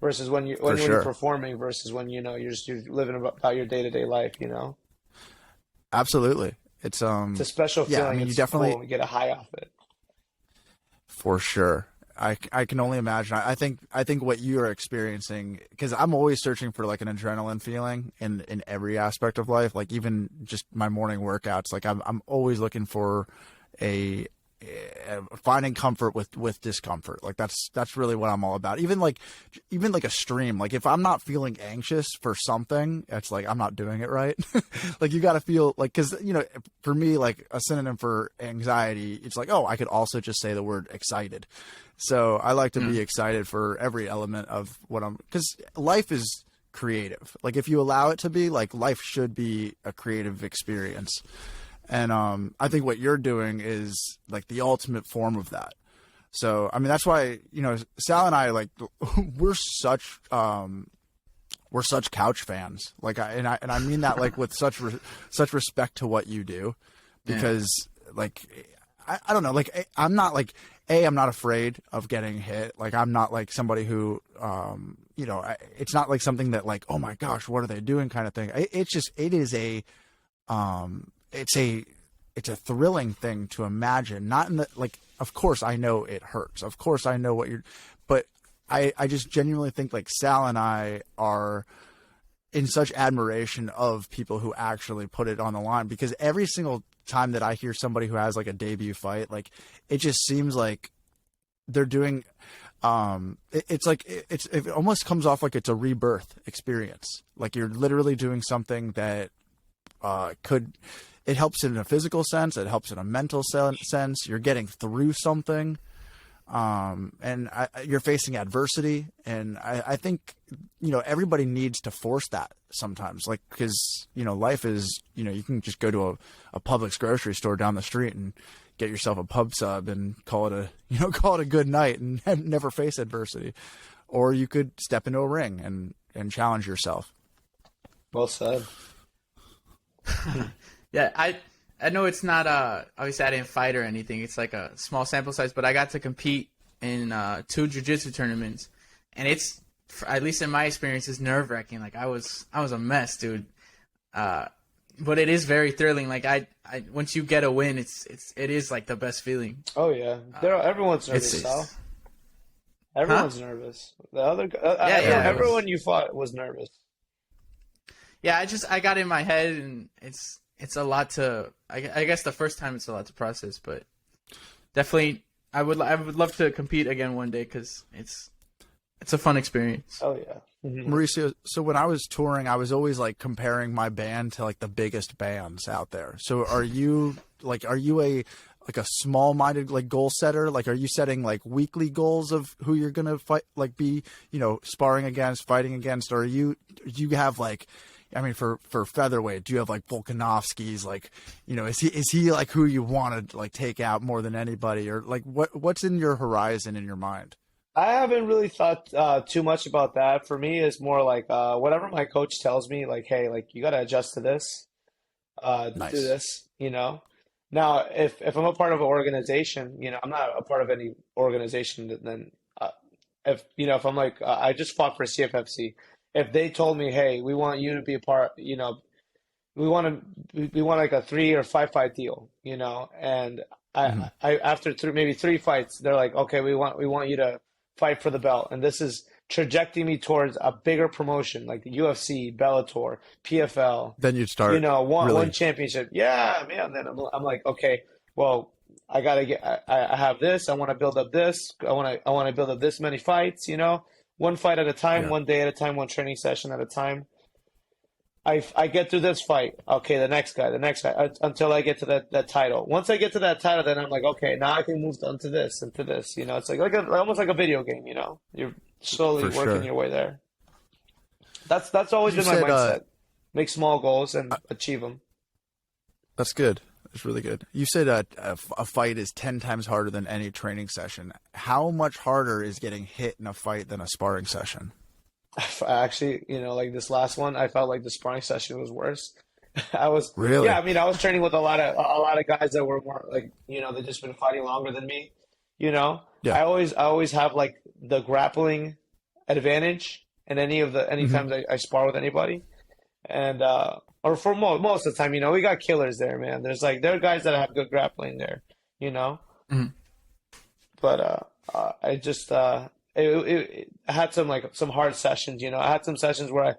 versus when For sure. you're performing versus when you're living about your day-to-day life. Absolutely, it's It's a special yeah, feeling. I mean, you It's definitely cool. You get a high off it. for sure. I can only imagine. I think what you are experiencing, because I'm always searching for like an adrenaline feeling in every aspect of life. Like even just my morning workouts, like I'm always looking for finding comfort with discomfort. Like that's really what I'm all about. Even like a stream. Like if I'm not feeling anxious for something, it's like I'm not doing it right. Like you got to feel like, because for me, like a synonym for anxiety, it's like, oh, I could also just say the word excited. So I like to be excited for every element of because life is creative. Like if you allow it to be, like life should be a creative experience. And I think what you're doing is like the ultimate form of that. So I mean, that's why, you know, Sal and I, like, we're such couch fans. Like, I mean that like with such respect to what you do, because like I don't know, like I'm not like I'm not afraid of getting hit. Like I'm not like somebody who you know, it's not like something that like, oh my gosh, what are they doing kind of thing. It's a thrilling thing to imagine. Not in the, like, of course I know it hurts. Of course I know what you're, but I just genuinely think like Sal and I are in such admiration of people who actually put it on the line, because every single time that I hear somebody who has like a debut fight, like it just seems like they're doing, it almost comes off like it's a rebirth experience. Like you're literally doing something that it helps in a physical sense. It helps in a mental sense. You're getting through something. And you're facing adversity. And I think, you know, everybody needs to force that sometimes, like, because, you know, life is, you know, you can just go to a Publix grocery store down the street and get yourself a pub sub and call it a good night and never face adversity. Or you could step into a ring and challenge yourself. Well said. Yeah, I know it's not obviously I didn't fight or anything. It's like a small sample size, but I got to compete in 2 jiu-jitsu tournaments, and it's, at least in my experience, is nerve-wracking. Like I was a mess, dude. But it is very thrilling. Like I once you get a win, it is like the best feeling. Oh yeah, everyone's nervous, Sal. Everyone's nervous. The other everyone you fought was nervous. Yeah, I got in my head, and it's a lot to. I guess the first time it's a lot to process, but definitely I would love to compete again one day, because it's a fun experience. Oh yeah. Mm-hmm. Mauricio, so when I was touring, I was always like comparing my band to like the biggest bands out there. So are you a small-minded like goal setter? Like, are you setting like weekly goals of who you're gonna fight, like be, you know, sparring against, fighting against? Or do you have like, I mean, for featherweight, do you have like Volkanovski's, like, you know, is he like who you want to like take out more than anybody? Or like what's in your horizon in your mind? I haven't really thought too much about that. For me, it's more like whatever my coach tells me, like, hey, like you got to adjust to this, Nice. do this, you know. Now, if I'm a part of an organization, you know, I'm not a part of any organization, then if I'm like, I just fought for CFFC. If they told me, hey, we want you to be a part, you know, we want like a 3 or 5 fight deal, you know, and I after maybe 3 fights, they're like, okay, we want you to fight for the belt, and this is trajecting me towards a bigger promotion like the UFC, Bellator, PFL. Then you'd start, you know, one really... championship. Yeah, man. Then I'm like, okay, well, I gotta get. I have this. I want to build up this. I want to build up this many fights. You know, one fight at a time, one day at a time, one training session at a time. I get through this fight. Okay, the next guy, until I get to that title. Once I get to that title, then I'm like, okay, now I can move on to this and to this. You know, it's like almost like a video game. You know, you're slowly working your way there. That's always been my mindset. Make small goals and achieve them. That's good. That's really good. You said a fight is 10 times harder than any training session. How much harder is getting hit in a fight than a sparring session? Actually, you know, like this last one, I felt like the sparring session was worse. I was really, yeah. I mean, I was training with a lot of guys that were more like, you know, they just been fighting longer than me. You know, yeah. I always have like the grappling advantage in any times I spar with anybody, and or for most of the time, you know, we got killers there, man. There are guys that have good grappling there, you know, but I just I had some hard sessions, you know. I had some sessions where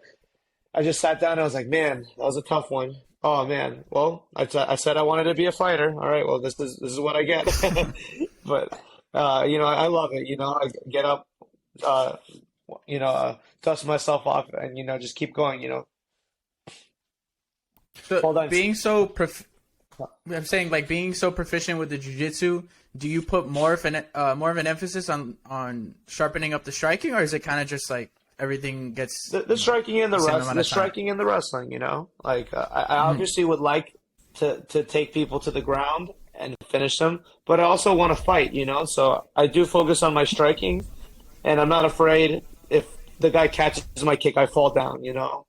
I just sat down and I was like, man, that was a tough one. Oh man, well, I said I wanted to be a fighter. All right, well, this is what I get. But you know, I love it. You know, I get up, you know, dust myself off, and you know, just keep going. You know. So being so being so proficient with the jiu-jitsu, do you put more of an emphasis on sharpening up the striking, or is it kind of just like everything gets the striking and the striking and the wrestling? You know, like I obviously would like to take people to the ground and finish them, but I also want to fight, you know. So I do focus on my striking, and I'm not afraid if the guy catches my kick, I fall down, you know.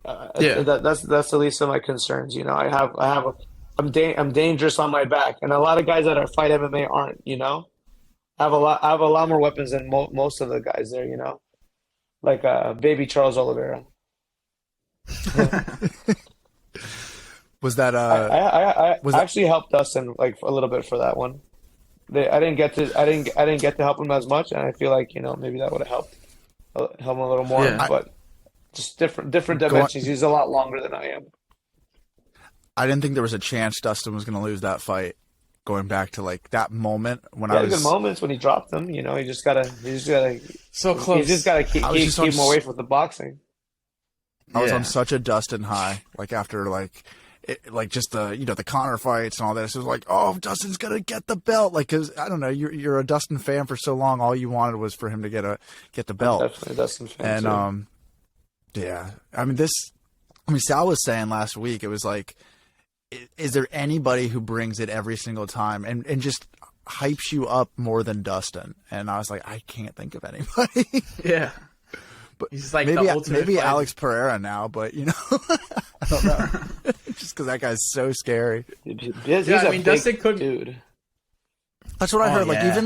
That's the least of my concerns, you know. I'm dangerous on my back, and a lot of guys that are fight MMA aren't, you know. I have a lot more weapons than most of the guys there, you know, like baby Charles Oliveira. Was that I actually helped Dustin like a little bit for that one. I didn't get to help him as much, and I feel like, you know, maybe that would have helped him a little more. Yeah. But just different dimensions. He's a lot longer than I am. I didn't think there was a chance Dustin was going to lose that fight. Going back to like that moment when He I had was good moments when he dropped him. You know, he just gotta so close. He just gotta keep him away from the boxing. I was on such a Dustin high, like after like just the, you know, the Conor fights and all this. It was like, oh, Dustin's gonna get the belt. Like, cause I don't know, you're a Dustin fan for so long. All you wanted was for him to get the belt. Definitely a Dustin fan. And yeah, I mean Sal was saying last week, it was like, is there anybody who brings it every single time and just hypes you up more than Dustin? And I was like, I can't think of anybody. Yeah. But he's like maybe the ultimate fighter. Alex Pereira now, but you know, I don't know. Just because that guy's so scary. Dustin could. Dude. That's what I heard. Yeah.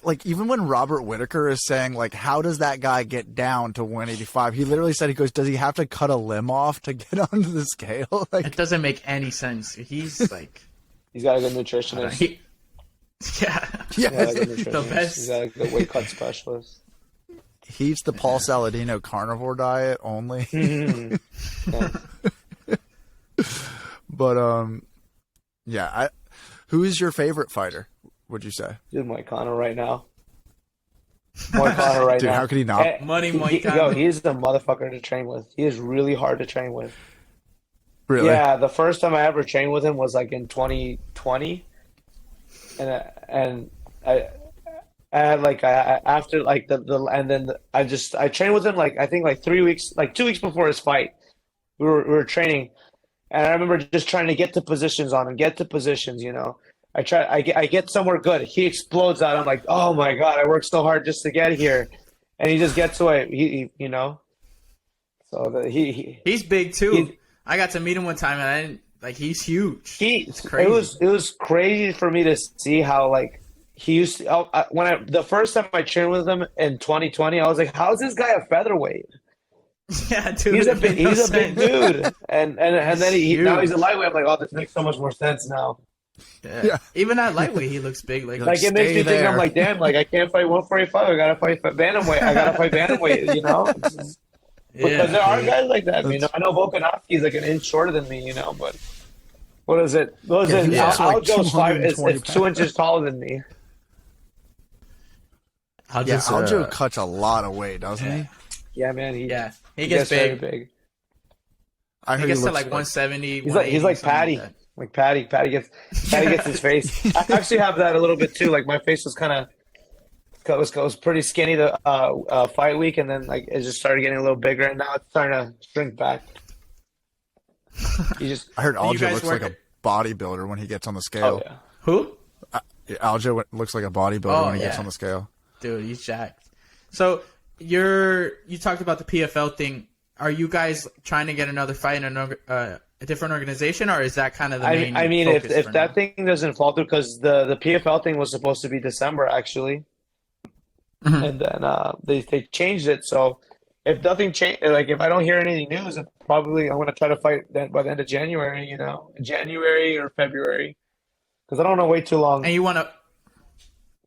Like even when Robert Whitaker is saying like, how does that guy get down to 185? He literally said, he goes, does he have to cut a limb off to get onto the scale? Like, It doesn't make any sense. He's like, He's got a good nutritionist. yeah, He's got a good the nutritionist. best. He's got a good weight cut specialist. he eats the Paul Saladino carnivore diet only. Yeah. But yeah. Who is your favorite fighter? Would you say? Dude, Mike Conor right now. Mike Conor right Dude, now. how could he not? Money Mike Conor. Yo, he's the motherfucker to train with. He is really hard to train with. Really? Yeah, the first time I ever trained with him was like in 2020, and I had like after like I trained with him like I think like 2 weeks before his fight. We were training, and I remember just trying to get to positions on him, you know. I get somewhere good. He explodes out. I'm like, oh my God, I worked so hard just to get here, and he just gets away. He you know, so he's big too. I got to meet him one time, and I didn't like. He's huge. It's crazy. It was crazy for me to see how like he used to. The first time I trained with him in 2020, I was like, how is this guy a featherweight? Yeah, dude. He's a big dude, and then now he's a lightweight. I'm like, oh, this makes so much more sense now. Yeah. Even at lightweight, he looks big. Like it makes me think. I'm like, damn, like I can't fight 145. I gotta fight bantamweight. You know, because there are guys like that. You know, I know Volkanovski's like an inch shorter than me. You know, but what is it? Aljo's is 2 inches taller than me. Aljo cuts a lot of weight, doesn't he? Yeah, man. He gets big. Very big. I heard he gets to to like 170. He's like Patty. Like Patty gets his face. I actually have that a little bit too. Like my face was pretty skinny the fight week, and then like it just started getting a little bigger, and now it's starting to shrink back. I heard Aljo looks like a bodybuilder when he gets on the scale. Oh, yeah. Who? Aljo looks like a bodybuilder when he gets on the scale. Dude, he's jacked. So you talked about the PFL thing. Are you guys trying to get another fight in a different organization, or is that kind of the main? I mean, focus if that thing doesn't fall through, because the PFL thing was supposed to be December actually, and then they changed it. So if nothing change, like if I don't hear any news, probably I'm gonna try to fight then by the end of January. You know, January or February, because I don't want to wait too long. And you want to?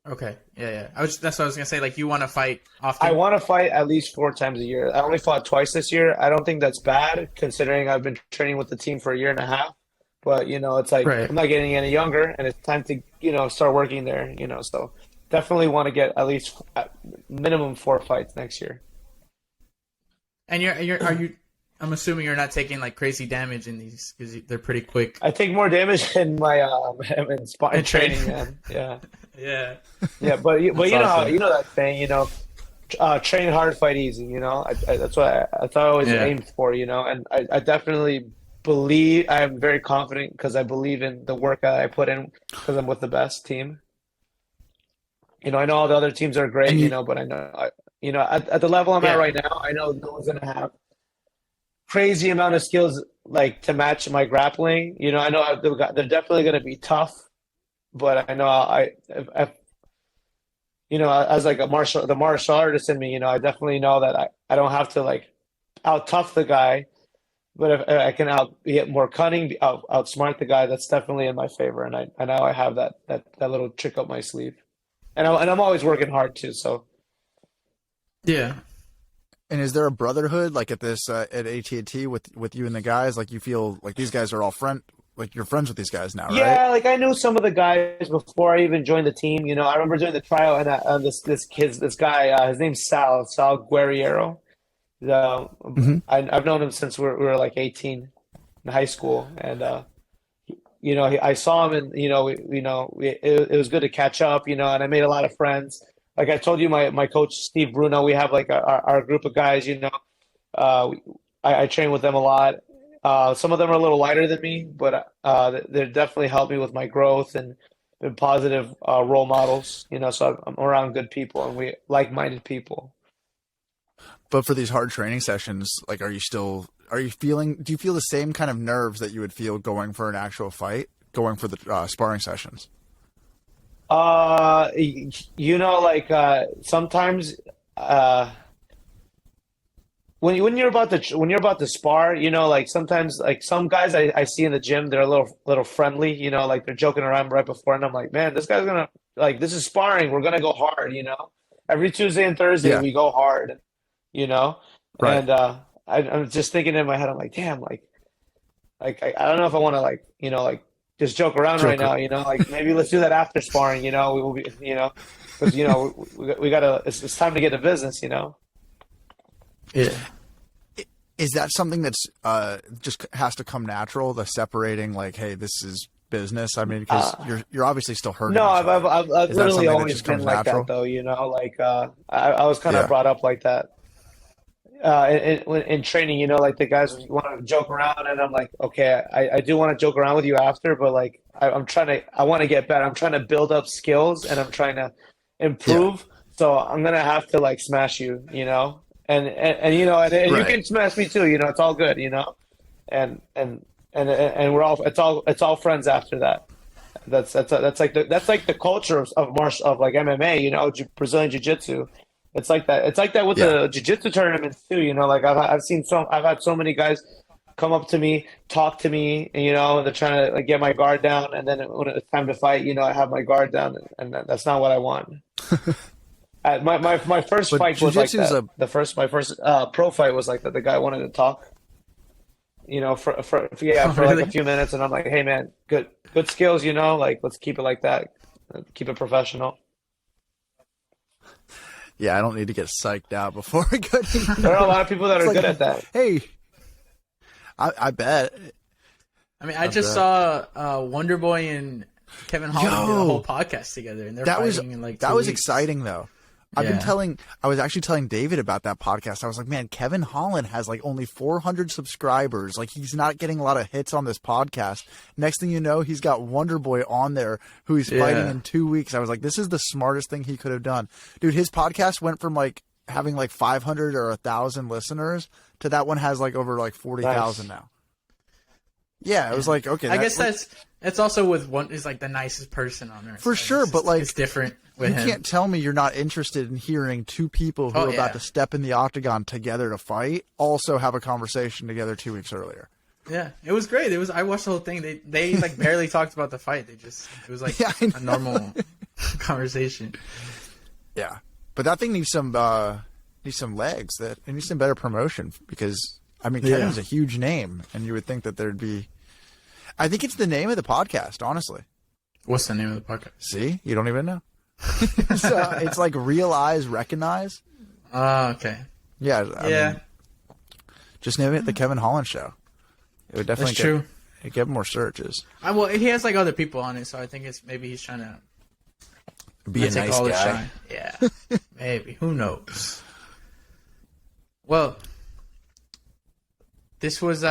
Okay, yeah. That's what I was gonna say. Like, you want to fight often? I want to fight at least 4 times a year. I only fought twice this year. I don't think that's bad, considering I've been training with the team for a year and a half. But you know, it's like I'm not getting any younger, and it's time to start working there. You know, so definitely want to get at least minimum 4 fights next year. And are you? I'm assuming you're not taking like crazy damage in these because they're pretty quick. I take more damage in my in training, man. Yeah. Yeah, but you know how that saying, train hard, fight easy. You know, that's what I always aimed for. You know, and I definitely I'm very confident because I believe in the work that I put in because I'm with the best team. I know all the other teams are great, And you, but I know, at the level I'm at Yeah. right now, I know no one's gonna have crazy amount of skills like to match my grappling. I know they're definitely gonna be tough, but I know if as like the martial artist in me, I definitely know that I don't have to like out tough the guy, but if I can get more cunning, outsmart the guy, that's definitely in my favor. And I know I have that little trick up my sleeve, and I'm always working hard too. So Yeah. and is there a brotherhood like at this at AT&T with you and the guys? Like you feel like these guys are all like you're friends with these guys now, right? yeah, like I knew some of the guys before I even joined the team. I remember doing the trial, and this guy, his name's Sal Guerriero. I've known him since we were like 18 in high school, and I saw him, and it was good to catch up, and I made a lot of friends. Like I told you, my coach Steve Bruno, we have like our group of guys. I train with them a lot. Some of them are a little lighter than me, but they definitely helped me with my growth and been positive role models. So I'm around good people and we like-minded people. But for these hard training sessions, like, do you feel the same kind of nerves that you would feel going for an actual fight, going for the sparring sessions? Sometimes when you're about to spar, like sometimes like some guys I see in the gym, they're a little friendly, like they're joking around right before, and I'm like, man, this guy's gonna like this is sparring, we're gonna go hard, Every Tuesday and Thursday we go hard, Right. and I'm just thinking in my head, I'm like, damn, like I don't know if I want to like just joke around right now, like maybe let's do that after sparring, we will be, because we gotta it's time to get to business, Yeah. Is that something that's just has to come natural? The separating, like, hey, this is business. I mean, because you're obviously still hurting. No, yourself. I've Is that literally something that always just been comes like natural? that though, like I was kind of brought up like that. In training, like the guys want to joke around, and I'm like, okay, I do want to joke around with you after, but like I want to get better. I'm trying to build up skills, and I'm trying to improve. So I'm gonna have to like smash you, and you Right. can smash me too, it's all good, and we're it's all friends after that. That's like the culture of like MMA, Brazilian Jiu Jitsu. It's like that. It's like that with the jiu-jitsu tournaments too. Like I've had so many guys come up to me, talk to me, and they're trying to like get my guard down, and then when it's time to fight, I have my guard down, and that's not what I want. My first But fight was like jiu-jitsu is that. My first pro fight was like that. The guy wanted to talk, for Really? like a few minutes, and I'm like, hey man, good skills, like let's keep it like that, keep it professional. Yeah, I don't need to get psyched out before I go. There are a lot of people that are like, good at that. Hey, I bet. I mean, I just saw Wonderboy and Kevin Hollands did a whole podcast together, and they're fighting in like 2 that was weeks. exciting though. I was actually telling David about that podcast. I was like, man, Kevin Holland has like only 400 subscribers. Like he's not getting a lot of hits on this podcast. Next thing you know, he's got Wonderboy on there who he's fighting in 2 weeks. I was like, this is the smartest thing he could have done. Dude, his podcast went from like having like 500 or 1,000 listeners to that one has like over like 40,000 now. Yeah, it was like, okay. I guess that's also with one is like the nicest person on earth. For sure, but like it's different with you him. can't tell me you're not interested in hearing two people who are about to step in the octagon together to fight also have a conversation together 2 weeks earlier. Yeah, it was great. I watched the whole thing. They like barely talked about the fight. It was like a normal conversation. Yeah, but that thing needs some legs. It needs some better promotion because I mean Kevin's a huge name, and you would think that there'd be. I think it's the name of the podcast. Honestly, what's the name of the podcast? See, you don't even know. It's like Realize, Recognize. Okay. Yeah. I mean, just name it the Kevin Hollands Show. It would definitely get more searches. Well, he has like other people on it, so I think maybe he's trying to be a nice guy. Yeah, maybe. Who knows? Well, this was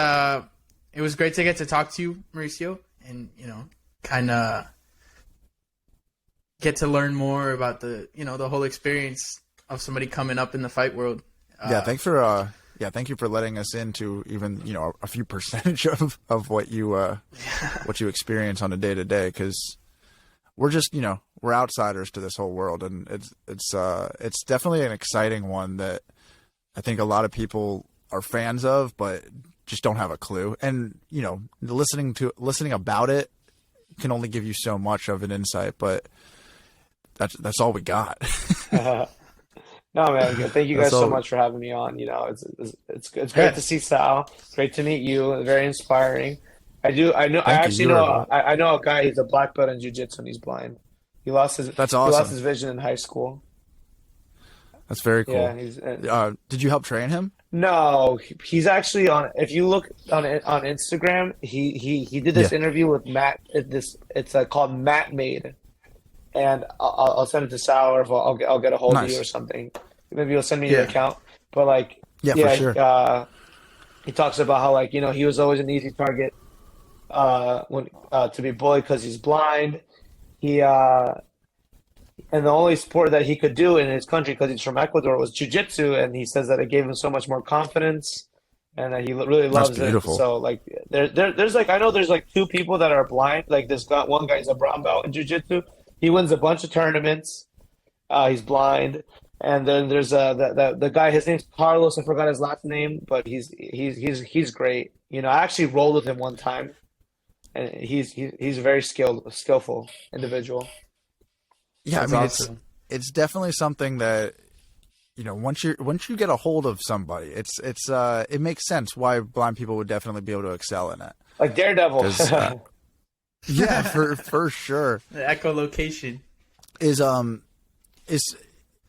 it was great to get to talk to you, Mauricio, and kind of get to learn more about the the whole experience of somebody coming up in the fight world. Thank you for letting us into even a few percentage of what you what you experience on a day to day, because we're just we're outsiders to this whole world, and it's definitely an exciting one that I think a lot of people are fans of, but just don't have a clue. And listening about it can only give you so much of an insight, but that's all we got. No, man. Thank you guys so much for having me on. It's great to see Sal. Great to meet you. Very inspiring. I know a guy. He's a black belt in jiu-jitsu and he's blind. He lost his That's awesome. He lost his vision in high school. That's very cool. Yeah, did you help train him? No, he's actually on. If you look on Instagram, he did this interview with Matt. It's called Matt Made, and I'll send it to Sal, or if I'll get a hold of you or something. Maybe you'll send me your account. But for sure. He talks about how he was always an easy target to be bullied because he's blind. And the only sport that he could do in his country, because he's from Ecuador, was jiu-jitsu, and he says that it gave him so much more confidence, and that he really loves it. So there's I know there's two people that are blind. One guy's a brown belt in jiu-jitsu. He wins a bunch of tournaments. He's blind, and then there's the guy. His name's Carlos. I forgot his last name, but he's great. I actually rolled with him one time, and he's a very skillful individual. Yeah, That's awesome. It's definitely something that once you get a hold of somebody, it makes sense why blind people would definitely be able to excel in it. Like Daredevil. Yeah, for sure. The echolocation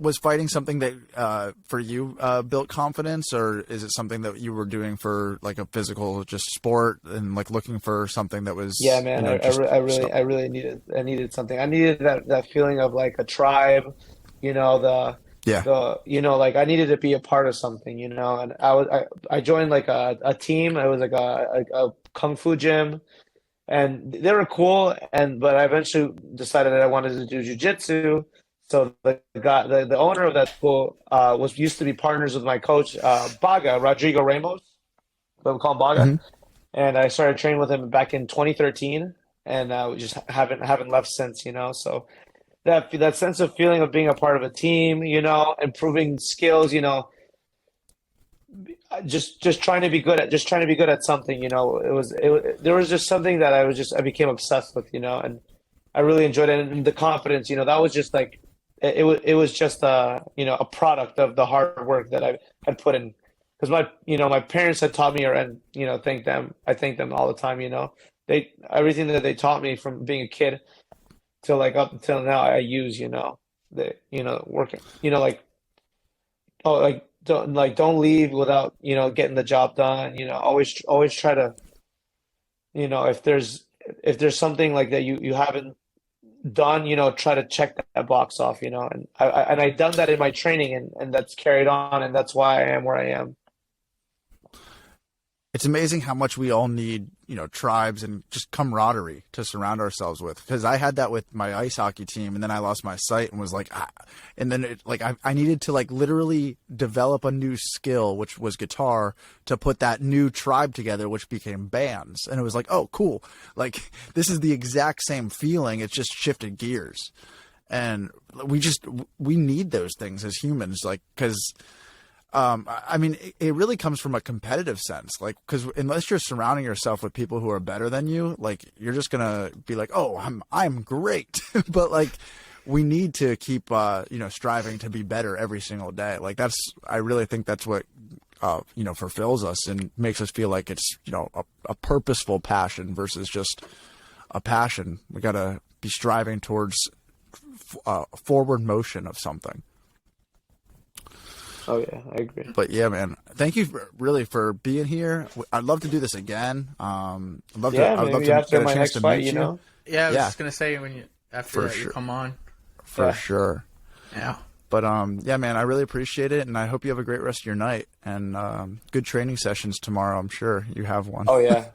was fighting something that for you built confidence, or is it something that you were doing for a physical just sport and looking for something that was? Yeah, man. I really needed something. I needed that feeling of a tribe, I needed to be a part of something, and I joined a team. It was a kung fu gym, and they were cool. but I eventually decided that I wanted to do jiu-jitsu. So the owner of that school used to be partners with my coach, Rodrigo Ramos. We call him Baga. Mm-hmm. And I started training with him back in 2013, and we just haven't left since. So that sense of feeling of being a part of a team, improving skills, just trying to be good at something. There was just something that I became obsessed with, and I really enjoyed it. And the confidence, that was just it was just a product of the hard work that I had put in, because my parents had taught me, and I thank them all the time. Everything that they taught me from being a kid till up until now I use. Working. Don't leave without getting the job done. Always try to if there's something that you haven't done, try to check that box off, and I done that in my training, and that's carried on, and that's why I am where I am. It's amazing how much we all need, tribes and just camaraderie to surround ourselves with. Because I had that with my ice hockey team, and then I lost my sight and was and then I needed to literally develop a new skill, which was guitar, to put that new tribe together, which became bands. And it was oh, cool. This is the exact same feeling. It's just shifted gears. And we need those things as humans, because it really comes from a competitive sense, because unless you're surrounding yourself with people who are better than you, you're just gonna be oh, I'm great. But we need to keep striving to be better every single day. I really think that's what fulfills us and makes us feel like it's a purposeful passion versus just a passion. We gotta be striving towards forward motion of something. Oh yeah, I agree. But yeah, man, thank you for being here. I'd love to do this again. I'd love to after get my a chance next to fight, meet you. Yeah, I was just gonna say after sure. you come on. For sure. Yeah. But yeah, man, I really appreciate it, and I hope you have a great rest of your night and good training sessions tomorrow. I'm sure you have one. Oh yeah,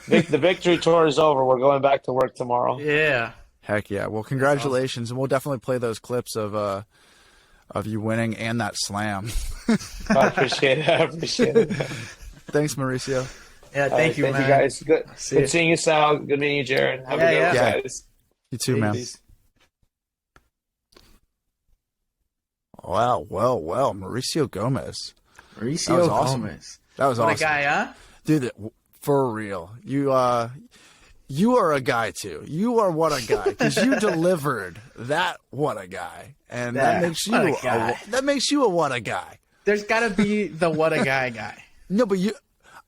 the victory tour is over. We're going back to work tomorrow. Yeah. Heck yeah! Well, congratulations, and we'll definitely play those clips of you winning and that slam. I appreciate it. I appreciate it. Thanks, Mauricio. Yeah, thank you, man. Thank you, guys. Good seeing you, Sal. Good meeting you, Jared. Have a good one, guys. You too, man. Wow, well, Mauricio Gomez. Mauricio That was awesome. Gomez. That was What awesome. a guy, huh? Dude, for real. You are a guy, too. You are what a guy, because you delivered that what a guy. And that makes you a what a guy. There's got to be the what a guy. No, but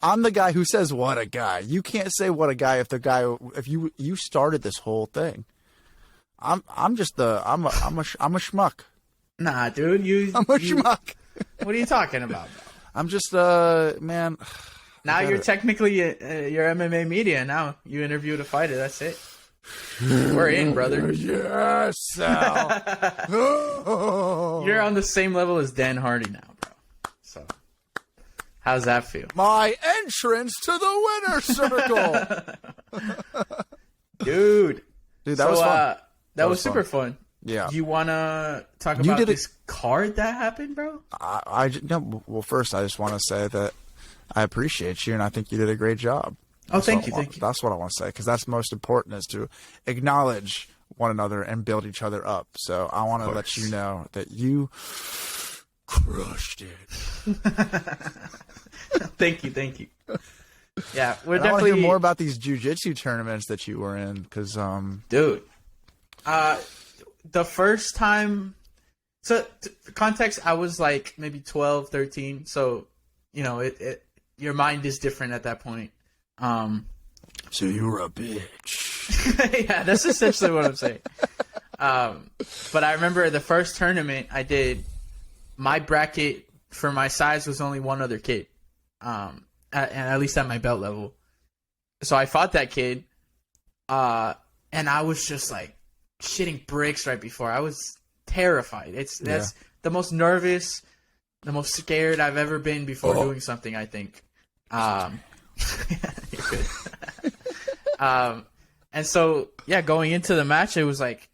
I'm the guy who says what a guy. You can't say what a guy if you started this whole thing. I'm a schmuck. Nah, dude, I'm a schmuck. What are you talking about, bro? I'm just man. Now you're technically you're MMA media. Now you interviewed a fighter. That's it. We're in, brother. Yes, Sal. You're on the same level as Dan Hardy now, bro. So, how's that feel? My entrance to the winner's circle. Dude, that was fun. That was super fun. Yeah. You want to talk about this card that happened, bro? Well, first, I just want to say that I appreciate you, and I think you did a great job. Oh, thank you. That's what I want to say, because that's most important, is to acknowledge one another and build each other up. So I want to let you know that you crushed it. Thank you. Yeah, we're definitely. I want to hear more about these jiu-jitsu tournaments that you were in, because dude, the first time. So context, I was like maybe 12, 13. So your mind is different at that point. So you were a bitch. Yeah, that's essentially what I'm saying. But I remember the first tournament I did, my bracket for my size was only one other kid, at least at my belt level. So I fought that kid, and I was just like shitting bricks right before. I was terrified. That's the most nervous, the most scared I've ever been before doing something, I think. You're good. And so going into the match, it was like,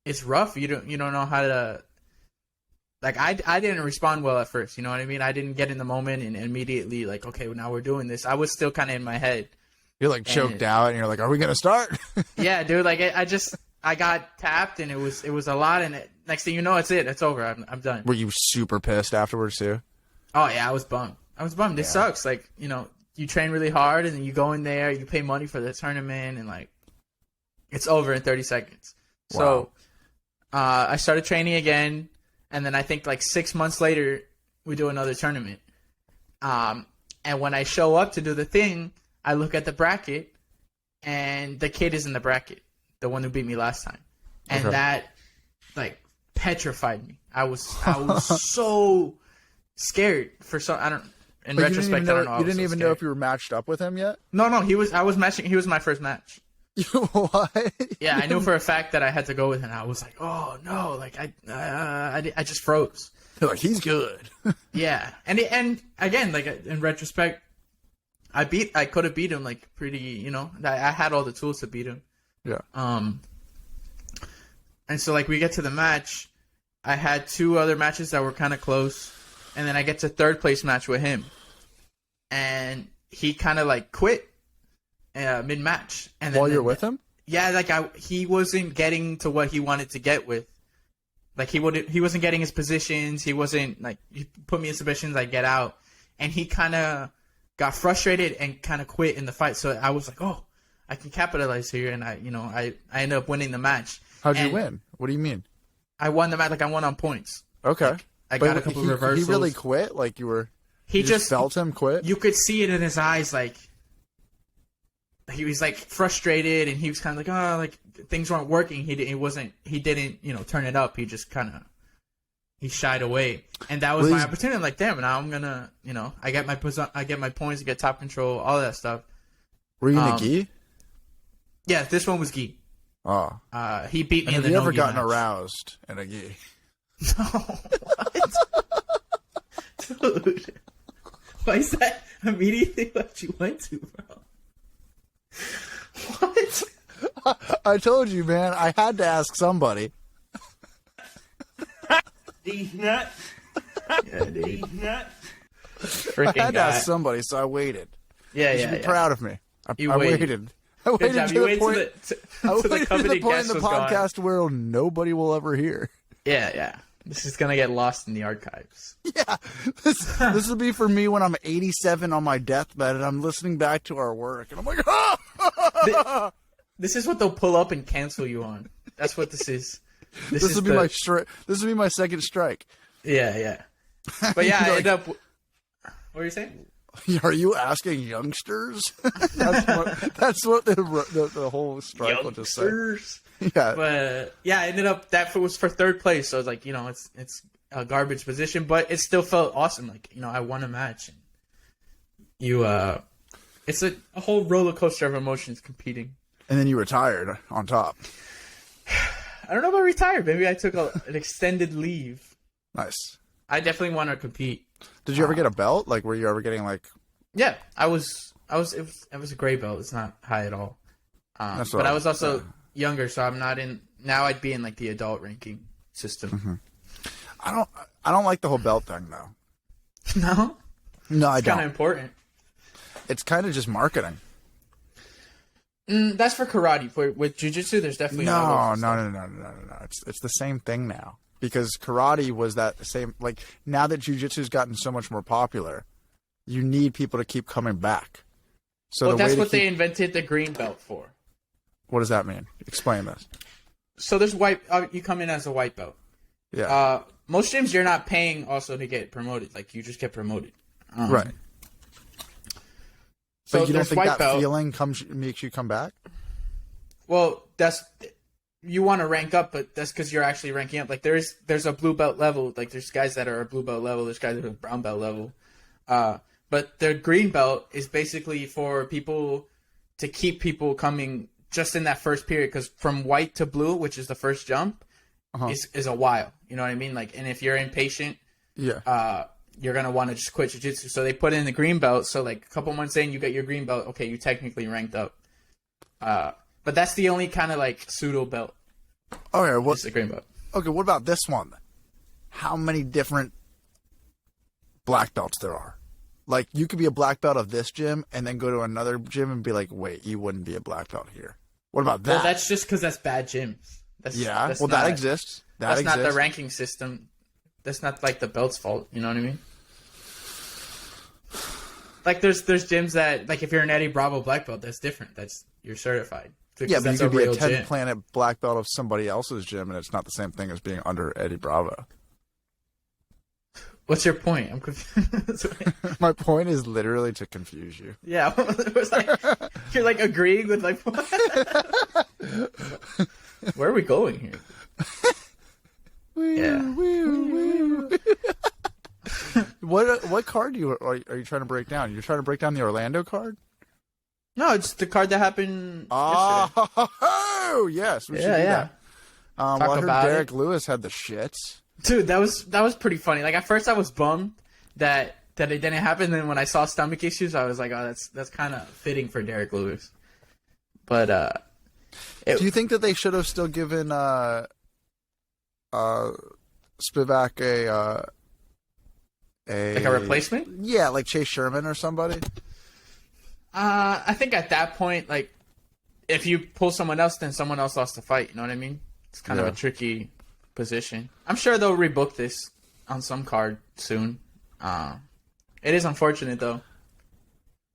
it's rough. You don't know how to, like, I didn't respond well at first. You know what I mean? I didn't get in the moment and immediately like, okay, well, now we're doing this. I was still kind of in my head. You're like choked out, and you're like, are we gonna start? Yeah, dude. Like I got tapped, and it was a lot. And next thing you know, it's over. I'm done. Were you super pissed afterwards too? Oh yeah, I was bummed. It sucks. Like, you train really hard, and then you go in there, you pay money for the tournament, and like, it's over in 30 seconds. Wow. So, I started training again, and then I think like 6 months later, we do another tournament. And when I show up to do the thing, I look at the bracket, and the kid is in the bracket, the one who beat me last time, and that like petrified me. I was so scared for some. I don't. In retrospect, I don't know. You didn't even know if you were matched up with him yet? No. I was matching. He was my first match. What? Yeah, I knew for a fact that I had to go with him. I was like, oh no, like I just froze. You're like, he's good. Yeah, and again, like in retrospect, I could have beat him like pretty. I had all the tools to beat him. Yeah. And so like we get to the match, I had 2 other matches that were kind of close, and then I get to third place match with him. And he kind of like quit mid match. And then, while you're with him? Yeah, like he wasn't getting to what he wanted to get with. Like he wasn't getting his positions. He wasn't like, he put me in submissions, I get out, and he kind of got frustrated and kind of quit in the fight. So I was like, oh, I can capitalize here, and I ended up winning the match. How'd you win? What do you mean? I won the match. Like I won on points. Okay. Like, I got a couple of reversals. He really quit? Like you just felt him quit? You could see it in his eyes, like he was like frustrated, and he was kind of like, oh, like things weren't working. He didn't turn it up. He just kind of shied away, and that was my opportunity. I'm like, damn, now I'm gonna I get my points, I get top control, all that stuff. Were you in a gi? Yeah, this one was gi. Oh. He beat me in the Have you ever no-gi gotten match. aroused in a gi? No, what? Dude. Why is that immediately what you went to, bro? What? I told you, man. I had to ask somebody. These nuts. Yeah, dude. These nuts. Freaking I had to guy. ask somebody, so I waited. Yeah, You yeah, should be yeah. proud of me. You I waited. waited. I Good waited job. to You the waited point. to I the waited to the coveted point in guest the was gone. podcast where nobody will ever hear. Yeah, yeah. This is gonna get lost in the archives. Yeah, this will be for me when I'm 87 on my deathbed and I'm listening back to our work and I'm like, oh! This is what they'll pull up and cancel you on. That's what this is. This is will be my strike. This will be my second strike. Yeah, yeah. But yeah, I ended up. What were you saying? Are you asking youngsters? that's what the whole strike will just say. Youngsters. Yeah, But yeah, I ended up that was for third place. So I was like, it's a garbage position, but it still felt awesome. Like, I won a match. And it's a whole roller coaster of emotions competing. and then you retired on top. I don't know about retired. Maybe I took an extended leave. Nice. I definitely want to compete. Did you ever get a belt? Like, were you ever getting like? Yeah, I was. It was a gray belt. It's not high at all. That's But what I was also younger, so I'm not in. Now I'd be in like the adult ranking system. I don't like the whole belt thing though. No, No, I it's kind of don't. important. It's kind of just marketing. That's for karate. With jiu-jitsu, there's definitely No. levels and stuff. No. It's the same thing now because karate was that same. Like now that jiu-jitsu's gotten so much more popular, you need people to keep coming back. So Well, the way that's to what they keep- invented the green belt for. What does that mean? Explain this. So there's white. You come in as a white belt. Yeah. Most gyms you're not paying also to get promoted. Like you just get promoted. Right. So But you don't there's think white that belt. feeling makes you come back? Well, you want to rank up, but that's because you're actually ranking up. Like there's a blue belt level. Like there's guys that are a blue belt level. There's guys that are brown belt level. But the green belt is basically for people to keep people coming just in that first period. Because from white to blue, which is the first jump, is a while. You know what I mean? Like, and if you're impatient, Yeah. you're gonna want to just quit jiu-jitsu. So they put in the green belt. So like a couple months in, you get your green belt. Okay, you technically ranked up. But that's the only kind of like pseudo belt. Okay. What? It's the green belt. Okay. What about this one? How many different black belts there are? Like you could be a black belt of this gym and then go to another gym and be like, wait, you wouldn't be a black belt here. What about that? Well, that's just because that's bad gyms. That's, yeah. that's Well, not, that exists. That's exists. not the ranking system. That's not like the belt's fault. You know what I mean? Like there's gyms that like if you're an Eddie Bravo black belt, that's different. That's you're certified. Because Yeah, but you that's could be a real 10 gym. planet black belt of somebody else's gym, and it's not the same thing as being under Eddie Bravo. What's your point? I'm confused. My point is literally to confuse you. Yeah, it was like you're like agreeing with like what? Where are we going here? Yeah. What card are you trying to break down? You're trying to break down the Orlando card? No, it's the card that happened yesterday. Oh, yes. We should do that. Well, I heard about Derrick it. Lewis had the shits. Dude, that was pretty funny. Like at first I was bummed that it didn't happen. Then when I saw stomach issues, I was like, oh, that's kind of fitting for Derrick Lewis. But Do you think that they should have still given Spivak a like a replacement? Yeah, like Chase Sherman or somebody. I think at that point, like if you pull someone else, then someone else lost the fight. You know what I mean? It's kind of Yeah. a tricky position. I'm sure they'll rebook this on some card soon. It is unfortunate though,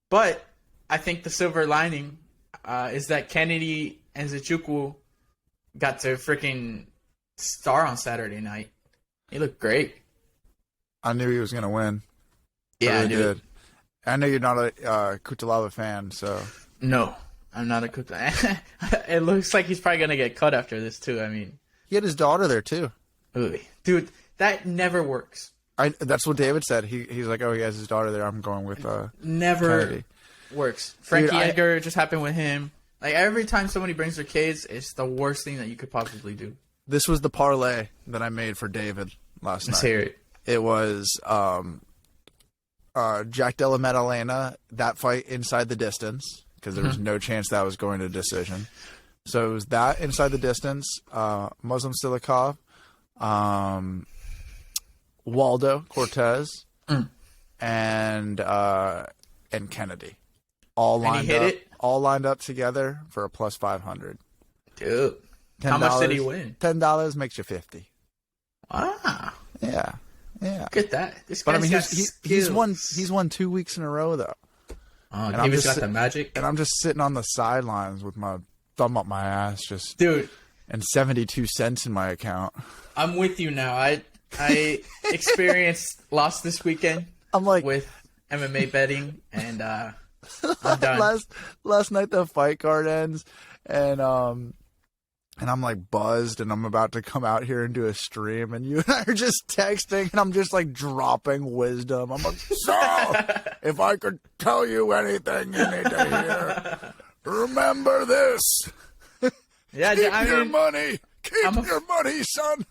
but I think the silver lining is that Kennedy and Zichukwu got to freaking star on Saturday night. He looked great. I knew he was going to win. Yeah, I I really knew. did. I know you're not a Kutalaba fan, so No, I'm not a cook. It looks like he's probably gonna get cut after this too. I mean, he had his daughter there too. ooh, dude, that never works. That's what David said. He's like, oh, he has his daughter there. I'm going with Never Kennedy. works. Frankie Dude, Edgar just happened with him. Like every time somebody brings their kids, it's the worst thing that you could possibly do. this was the parlay that I made for David last Let's night. hear it. It was Jack Della Maddalena, that fight inside the distance, because there was no chance that was going to decision. So it was that inside the distance, Muslim Silikov, Waldo Cortez, and Kennedy. All lined up together for a plus 500. Dude, how much did he win? $10 makes you 50. Wow. Yeah. Look at that. This But I guy's mean, got he's won 2 weeks in a row though. Oh, And David's got the magic. And I'm just sitting on the sidelines with my thumb up my ass, just Dude, and 72 cents in my account. I'm with you now. I experienced loss this weekend. I'm like with MMA betting, and I'm done. last night the fight card ends, and I'm like buzzed, and I'm about to come out here and do a stream, and you and I are just texting, and I'm just like dropping wisdom. I'm like, so if I could tell you anything you need to hear, remember this. Yeah, Keep I your mean, money. Keep your money, son.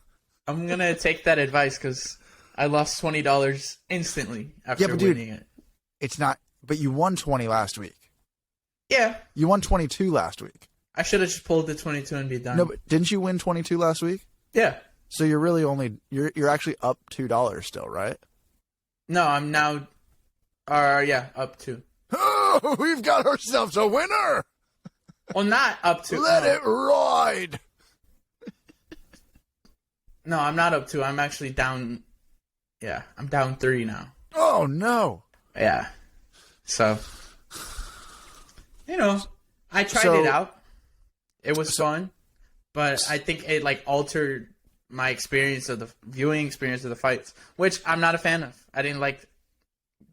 I'm gonna take that advice because I lost $20 instantly after winning it. It's not, but you won 20 last week. Yeah, You won 22 last week. I should have just pulled the 22 and be done. No, but didn't you win 22 last week? Yeah. So you're really you're actually up $2 still, right? No, I'm now. Up to. Oh, we've got ourselves a winner. Well, not up to. Let it ride. No, I'm not up to. I'm actually down. Yeah, I'm down 3 now. Oh no. Yeah. So, I tried it out. It was fun, but I think it altered my viewing experience of the fights, which I'm not a fan of. I didn't like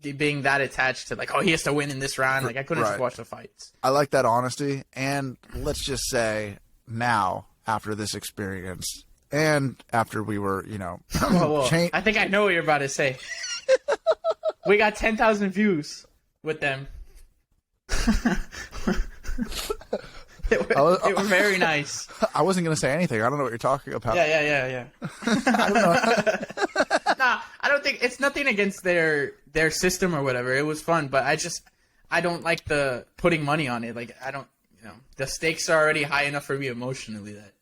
being that attached to he has to win in this round. I couldn't just watch the fights. I like that honesty, and let's just say now after this experience, and after we were, Whoa. I think I know what you're about to say. We got 10,000 views with them. They were very nice. I wasn't going to say anything. I don't know what you're talking about. Yeah. I don't know. Nah, I don't think it's nothing against their system or whatever. It was fun, but I don't like the putting money on it. I don't, the stakes are already high enough for me emotionally that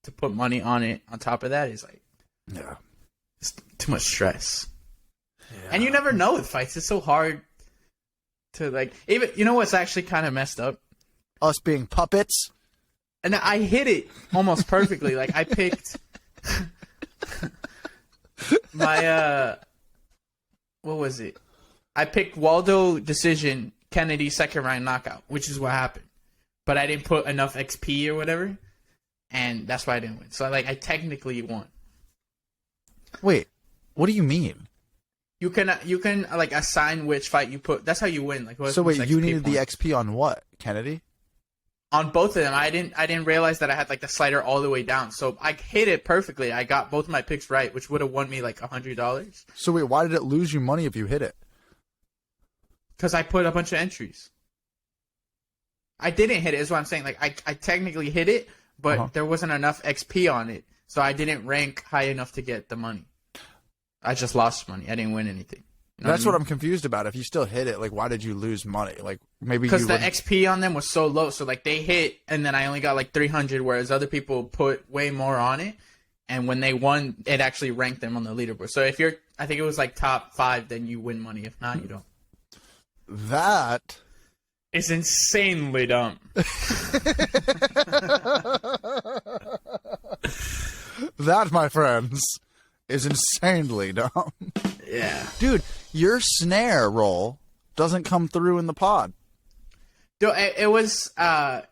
to put money on it on top of that is it's too much stress. Yeah. And you never know with fights. It's so hard to even what's actually kind of messed up? Us being puppets. And I hit it almost perfectly. I picked my what was it? I picked Waldo decision, Kennedy second round knockout, which is what happened. But I didn't put enough XP or whatever, and that's why I didn't win. So I technically won. Wait, what do you mean? You can assign which fight you put. That's how you win. So wait, you needed the XP on what, Kennedy? On both of them, I didn't realize that I had the slider all the way down. So I hit it perfectly. I got both of my picks right, which would have won me $100. So wait, why did it lose you money if you hit it? Because I put a bunch of entries. I didn't hit it, is what I'm saying. I technically hit it, but there wasn't enough XP on it, so I didn't rank high enough to get the money. I just lost money. I didn't win anything. That's what I'm confused about. If you still hit it, why did you lose money? Maybe because the XP on them was so low. So they hit, and then I only got 300, whereas other people put way more on it. And when they won, it actually ranked them on the leaderboard. So if you're, I think it was top 5, then you win money. If not, you don't. That is insanely dumb. That, my friends, is insanely dumb. Yeah. Dude, your snare roll doesn't come through in the pod. Dude, it was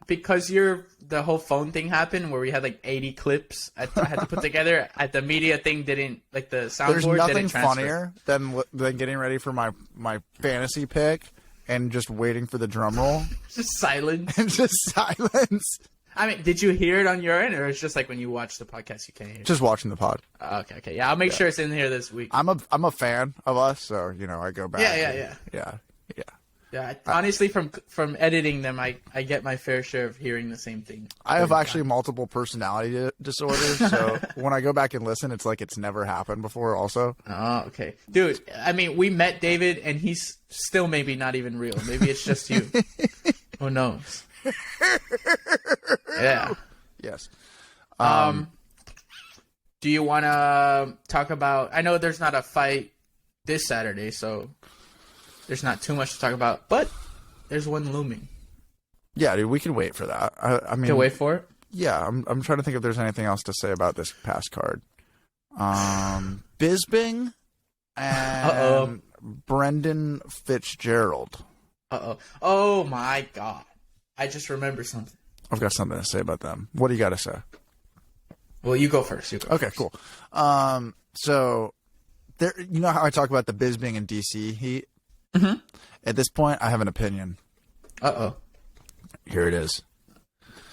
because the whole phone thing happened where we had 80 clips I had to put together. The media thing didn't, the soundboard There's nothing didn't transfer. funnier than getting ready for my fantasy pick and just waiting for the drum roll. Just silence. And just silence. I mean, did you hear it on your end, or it's just when you watch the podcast you can't hear it? Just watching the pod. Okay. Yeah, I'll make sure it's in here this week. I'm a fan of us, so I go back. Yeah. Yeah, honestly, from editing them, I get my fair share of hearing the same thing. I have actually multiple personality disorders, so when I go back and listen, it's like it's never happened before also. Oh, okay. Dude, I mean, we met David, and he's still maybe not even real. Maybe it's just you. Who knows? Yeah. Yes. Do you want to talk about... I know there's not a fight this Saturday, so there's not too much to talk about, but there's one looming. Yeah, dude, we can wait for that. I mean, can wait for it? Yeah, I'm trying to think if there's anything else to say about this past card. Bisping and Brendan Fitzgerald. Oh my God. I just remembered something. I've got something to say about them. What do you got to say? Well, you go first. Okay, cool. So there, you know how I talk about the Bisping and DC heat? Mm-hmm. At this point, I have an opinion. Here it is.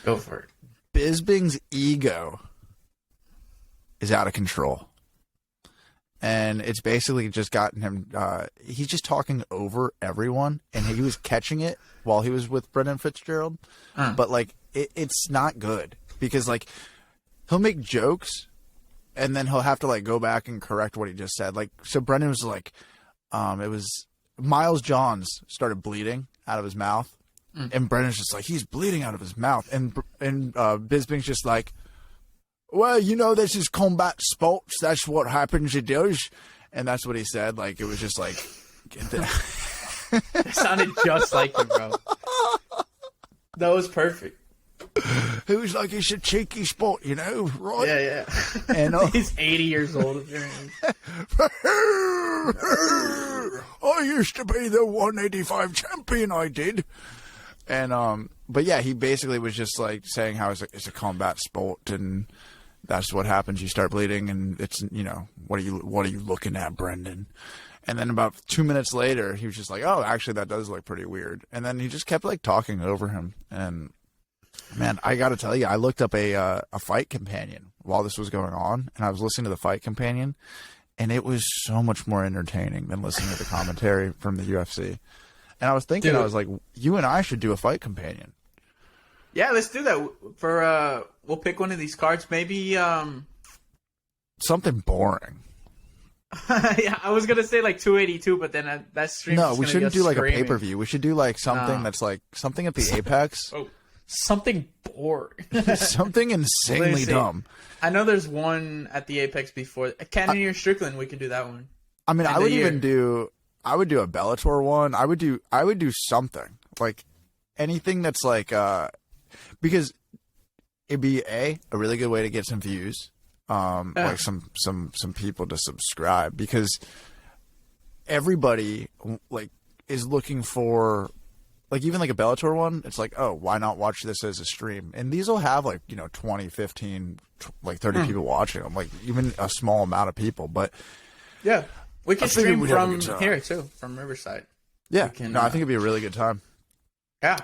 Go for it. Bisping's ego is out of control. And it's basically just gotten him, he's just talking over everyone, and he was catching it while he was with Brendan Fitzgerald. But, like, it's not good because, like, he'll make jokes, and then he'll have to, like, go back and correct what he just said. Like, so Brendan was like, it was Miles Johns started bleeding out of his mouth, and Brendan's just like, he's bleeding out of his mouth. And Bisping's just like, well, you know, this is combat sports. That's what happens. It does. And that's what he said. Like, it was just like, It sounded just like him, bro. That was perfect. It was like, it's a cheeky sport, you know, right? Yeah. And he's 80 years old, apparently. I used to be the 185 champion, I did. And, but yeah, he basically was just like saying how it's a combat sport, and that's what happens. You start bleeding, and it's, you know, what are you looking at, Brendan? And then about 2 minutes later, he was just like, oh, actually, that does look pretty weird. And then he just kept like talking over him. And man, I got to tell you, I looked up a fight companion while this was going on, and I was listening to the fight companion, and it was so much more entertaining than listening to the commentary from the UFC. And I was thinking, I was like, you and I should do a fight companion. Yeah, let's do that. For we'll pick one of these cards. Maybe something boring. Yeah, I was gonna say like 282, but then that stream. No, we shouldn't do like a pay-per-view. We should do like something that's like something at the Apex. Something boring. Something insanely dumb. I know there's one at the Apex before. Cannoneer Strickland, we could do that one. I mean, I would do a Bellator one. I would do something like anything that's like because it'd be a really good way to get some views, like some people to subscribe, because everybody like is looking for, like, even like a Bellator one. It's like, oh, why not watch this as a stream? And these will have like, you know, 20, 15, like 30 people watching them, like even a small amount of people. But yeah, we can stream from here too, from Riverside. Yeah, I think it'd be a really good time. Yeah,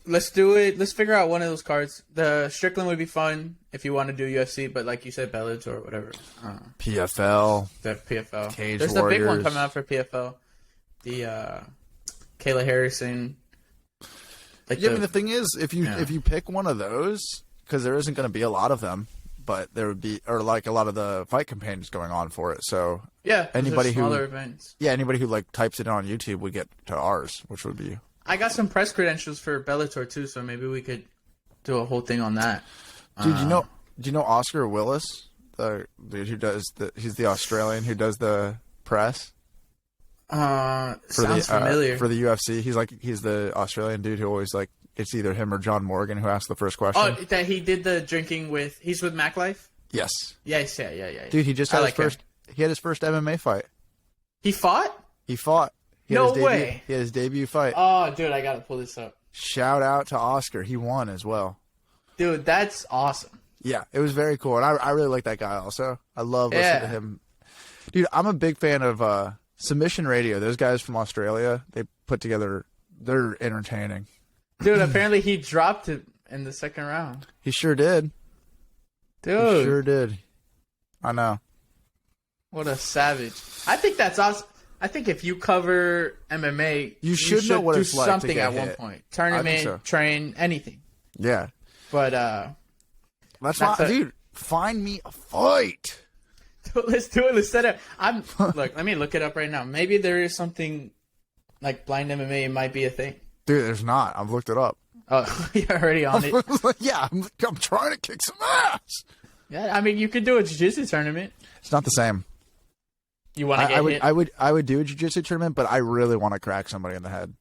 let's do it. Let's figure out one of those cards. The Strickland would be fun if you want to do UFC, but like you said, Bellator or whatever. PFL. The PFL. Cage There's Warriors. the big one coming out for PFL. The Kayla Harrison. Like, I mean, the thing is, if you pick one of those, because there isn't going to be a lot of them, but there would be, or like a lot of the fight companions going on for it. So yeah, anybody smaller events. Yeah, anybody who like types it on YouTube would get to ours, which would be. I got some press credentials for Bellator too, so maybe we could do a whole thing on that. Dude, do you know Oscar Willis, the dude who does he's the Australian who does the press? Sounds familiar. For the UFC. He's the Australian dude who always, like, it's either him or John Morgan who asks the first question. Oh, that he did the drinking with. He's with MacLife? Yes. Yes, yeah. Dude, he just had he had his first MMA fight. He fought? He fought. No way. He had his debut fight. Oh, dude, I gotta pull this up. Shout out to Oscar. He won as well. Dude, that's awesome. Yeah, it was very cool. And I really like that guy also. I love listening to him. Dude, I'm a big fan of Submission Radio. Those guys from Australia, they put together, they're entertaining. Dude, apparently he dropped it in the second round. He sure did. Dude. He sure did. I know. What a savage. I think that's awesome. I think if you cover MMA, You should know what do it's like to something get at one hit. point. I Tournament, think so. train, anything. Yeah. But That's why, dude, find me a fight. let's do it. Let's set up. Look. Let me look it up right now. Maybe there is something like blind MMA. It might be a thing. Dude, there's not. I've looked it up. Oh, you're already on it. Yeah, I'm trying to kick some ass. Yeah, I mean, you could do a jiu-jitsu tournament. It's not the same. You want to get hit? I would do a jiu-jitsu tournament, but I really want to crack somebody in the head.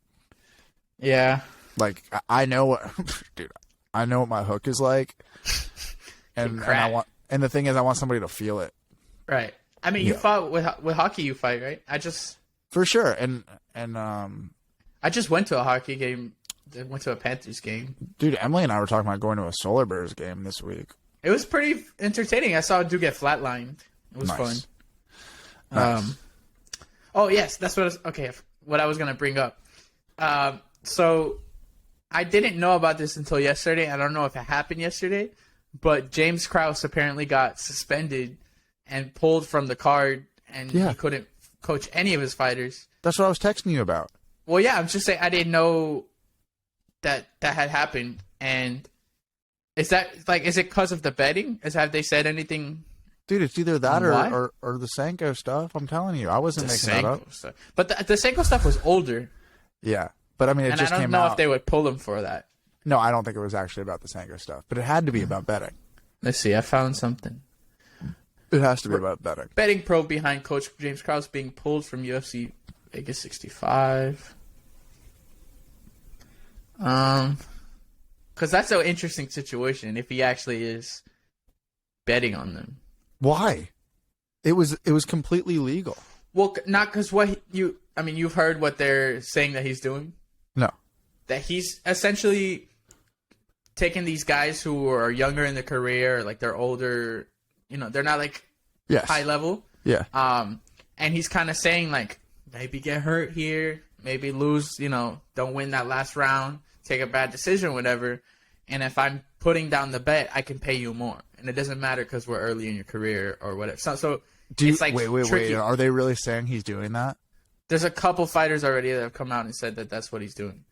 Yeah. Like I know what, dude. I know what my hook is like, and the thing is, I want somebody to feel it. Right. I mean, you fought with hockey. You fight, right? For sure, and I just went to a hockey game. I went to a Panthers game. Dude, Emily and I were talking about going to a Solar Bears game this week. It was pretty entertaining. I saw a dude get flatlined. It was fun. Nice. Oh yes, that's what I was gonna bring up. So I didn't know about this until yesterday. I don't know if it happened yesterday, but James Krause apparently got suspended and pulled from the card, and he couldn't coach any of his fighters. That's what I was texting you about. Well, yeah, I'm just saying I didn't know that had happened. And is it because of the betting? Have they said anything? Dude, it's either that or the Sanko stuff. I'm telling you, I wasn't making that up. Stuff. But the Sanko stuff was older. Yeah, but I mean, it just came out. And I don't know if they would pull him for that. No, I don't think it was actually about the Sanko stuff, but it had to be about betting. Let's see. I found something. It has to be about betting. Betting probe behind Coach James Krause being pulled from UFC Vegas 65. Because that's an interesting situation if he actually is betting on them. Why? It was completely legal. Well, not because you've heard what they're saying that he's doing? No. That he's essentially taking these guys who are younger in their career, like they're older, they're not like high level. Yeah. And he's kind of saying like, maybe get hurt here, maybe lose, don't win that last round, take a bad decision, whatever. And if I'm putting down the bet, I can pay you more. And it doesn't matter because we're early in your career or whatever. So it's like wait. Are they really saying he's doing that? There's a couple fighters already that have come out and said that that's what he's doing.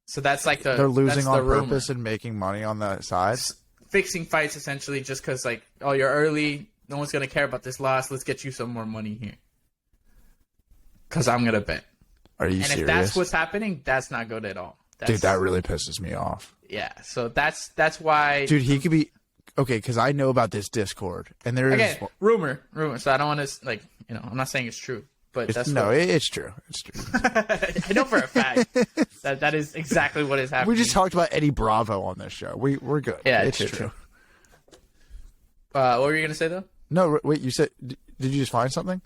So that's like they're losing on purpose and making money on the side? Fixing fights essentially just because you're early. No one's going to care about this loss. Let's get you some more money here. Because I'm going to bet. Are you serious? And if that's what's happening, that's not good at all. Dude, that really pisses me off. Yeah, so that's why. Dude, he could be okay because I know about this Discord, and there is rumor. So I don't want to I'm not saying it's true, but it's true. It's true. I know for a fact that is exactly what is happening. We just talked about Eddie Bravo on this show. We're good. Yeah, it's true. What were you gonna say though? No, wait. You said did you just find something?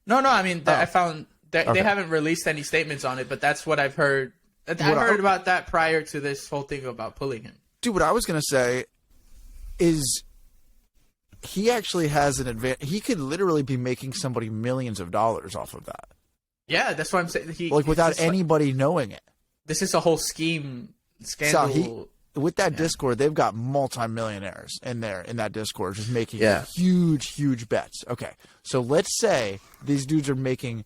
No. I mean, I found they haven't released any statements on it, but that's what I've heard. I heard about that prior to this whole thing about pulling him. Dude, what I was going to say is he actually has an advantage. He could literally be making somebody millions of dollars off of that. Yeah, that's what I'm saying. Without anybody knowing it. This is a whole scandal. So with that Discord, they've got multimillionaires in that Discord just making huge bets. Okay, so let's say these dudes are making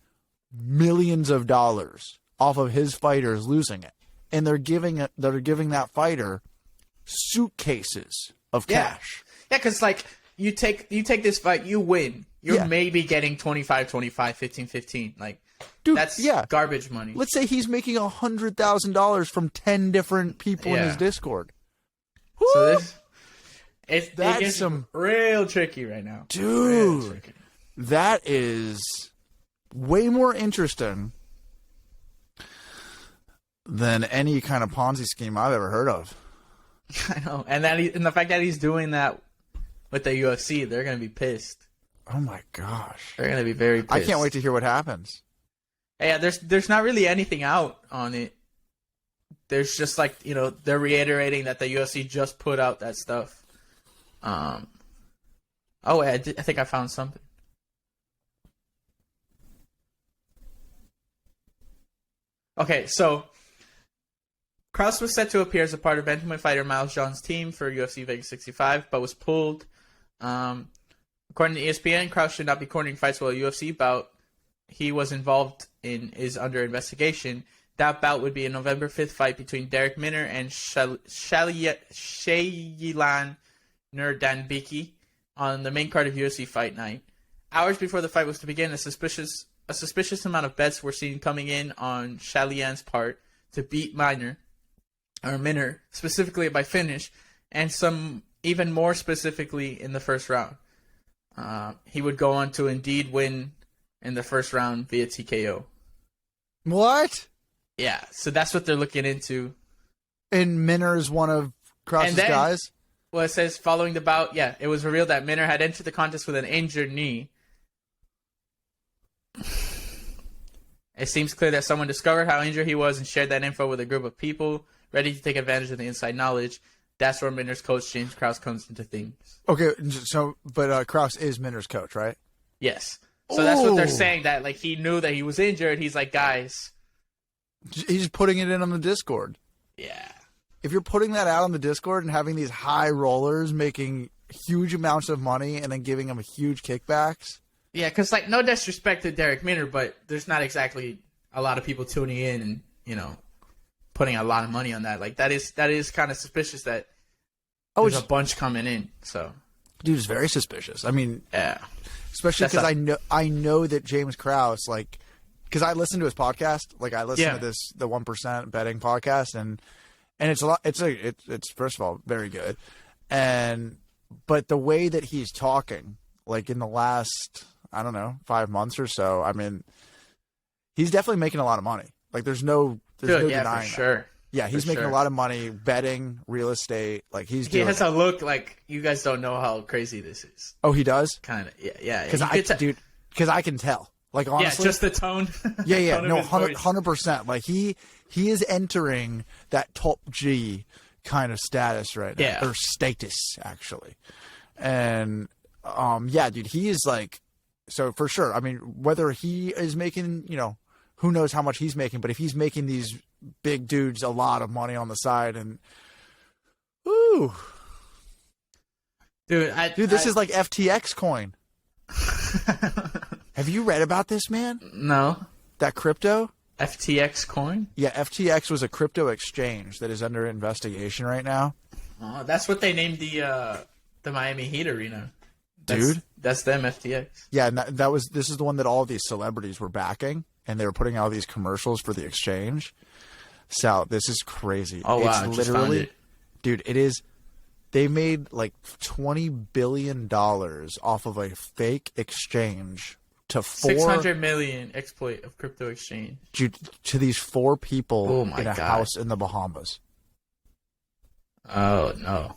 millions of dollars off of his fighters losing it, and they're giving that fighter suitcases of cash. Yeah, because you take this fight, you win, you're maybe getting 25-25, 15-15. Like, dude, that's garbage money. Let's say he's making $100,000 from 10 different people in his Discord. So it gets some real tricky right now, dude. That is way more interesting than any kind of Ponzi scheme I've ever heard of. I know, and the fact that he's doing that with the UFC, they're gonna be pissed. Oh my gosh, they're gonna be very pissed. I can't wait to hear what happens. Yeah, there's not really anything out on it. There's just they're reiterating that the UFC just put out that stuff. Oh wait, I think I found something. Okay, so Krause was set to appear as a part of bantamweight fighter Miles John's team for UFC Vegas 65, but was pulled. According to ESPN, Krause should not be cornering fights while a UFC bout he was involved in is under investigation. That bout would be a November 5th fight between Derek Minner and Shailan Nurdanbiki on the main card of UFC Fight Night. Hours before the fight was to begin, a suspicious amount of bets were seen coming in on Shalian's part to beat Minner, specifically by finish, and some even more specifically in the first round. He would go on to indeed win in the first round via TKO. What? Yeah, so that's what they're looking into. And Minner is one of Krause's guys? Well, it says following the bout, it was revealed that Minner had entered the contest with an injured knee. It seems clear that someone discovered how injured he was and shared that info with a group of people ready to take advantage of the inside knowledge. That's where Minner's coach, James Krause, comes into things. Okay, but Krause is Minner's coach, right? Yes. So that's what they're saying, that like he knew that he was injured. He's like, guys. He's putting it in on the Discord. Yeah. If you're putting that out on the Discord and having these high rollers making huge amounts of money and then giving them huge kickbacks. Yeah, because like no disrespect to Derek Minner, but there's not exactly a lot of people tuning in and, putting a lot of money on that. Like that is kind of suspicious that there's a bunch coming in. So, dude, it's very suspicious. I mean, yeah, especially because I know that James Krause, like, because I listen to his podcast, like I listen to the 1% betting podcast, and it's a lot. It's first of all very good, but the way that he's talking, like in the last 5 months or so, I mean, he's definitely making a lot of money. Like there's no denying that. Sure. Yeah, he's making a lot of money betting, real estate. Like he has a look like you guys don't know how crazy this is. Oh, he does? Kind of. Yeah. Because I can tell. Like honestly, just the tone. Yeah. No, 100%. Like he is entering that top G kind of status right now, or status actually. And dude, he is like, so for sure. I mean, whether he is making, who knows how much he's making, but if he's making these big dudes a lot of money on the side, and dude, this is like FTX coin. Have you read about this, man? No. That crypto? FTX coin? Yeah, FTX was a crypto exchange that is under investigation right now. Oh, that's what they named the Miami Heat arena. Dude, that's them, FTX. Yeah, and this is the one that all of these celebrities were backing, and they were putting out these commercials for the exchange. Sal, this is crazy. Oh, wow. It's literally, dude, it is. They made like $20 billion off of a fake exchange to $600 million exploit of crypto exchange to these 4 people in a house in the Bahamas. Oh no.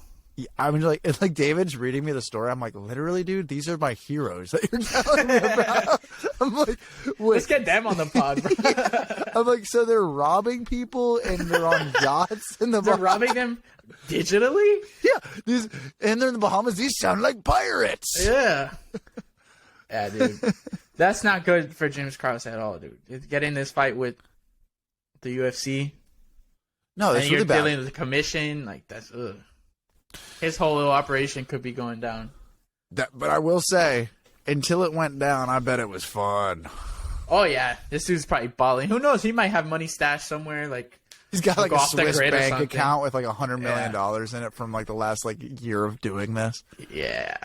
I mean, like David's reading me the story. I'm like, literally, dude, these are my heroes that you're telling me about. I'm like, wait. Let's get them on the pod, bro. Yeah. I'm like, so they're robbing people and they're on yachts in the Bahamas. They're robbing them digitally? Yeah, and they're in the Bahamas. These sound like pirates. Yeah. Yeah, dude. That's not good for James Krause at all, dude. Getting this fight with the UFC. No, that's really bad. You're dealing with the commission. Like, that's, ugh. His whole little operation could be going down. But I will say, until it went down, I bet it was fun. Oh, yeah. This dude's probably balling. Who knows? He might have money stashed somewhere. Like, he's got like a Swiss bank account with like $100 million in it from like the last year of doing this. Yeah.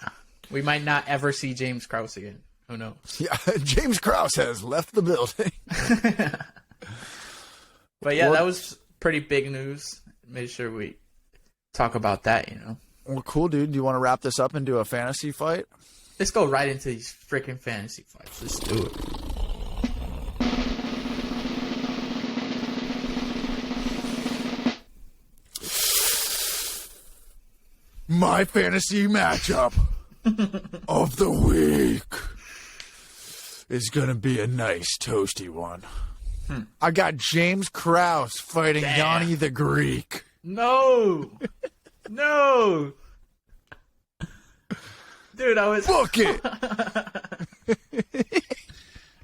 We might not ever see James Krause again. Who knows? Yeah, James Krause has left the building. But yeah, that was pretty big news. Made sure we talk about that, Well, cool, dude. Do you want to wrap this up and do a fantasy fight? Let's go right into these freaking fantasy fights. Let's do it. My fantasy matchup of the week is going to be a nice toasty one. I got James Krause fighting Yanni the Greek. No. No. Dude, I was... Book it.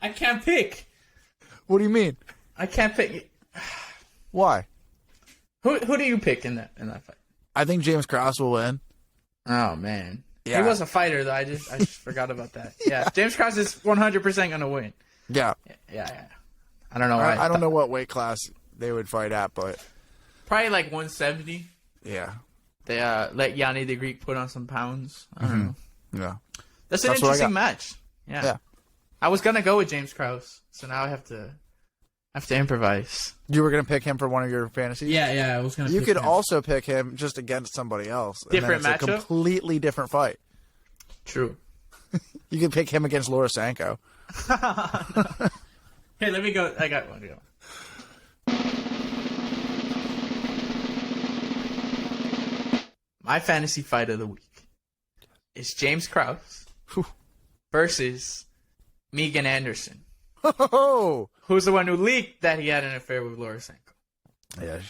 I can't pick. What do you mean? I can't pick. Why? Who do you pick in that fight? I think James Krause will win. Oh, man. Yeah. He was a fighter, though. I just forgot about that. Yeah, James Krause is 100% going to win. Yeah. Yeah. I don't know why. I don't know what weight class they would fight at, but probably like 170. yeah. They let Yanni the Greek put on some pounds. I don't know. Yeah. That's an interesting match. Yeah. I was gonna go with James Krause, so now I have to improvise. You were gonna pick him for one of your fantasies? Yeah, I was gonna. You pick could him. also pick him just against somebody else. Different and then it's matchup? a completely different fight. True. You could pick him against Laura Sanko. Hey, let me go. I got one to go. My fantasy fight of the week is James Krause versus Megan Anderson. Oh, Who's the one who leaked that he had an affair with Laura Sanko? yeah,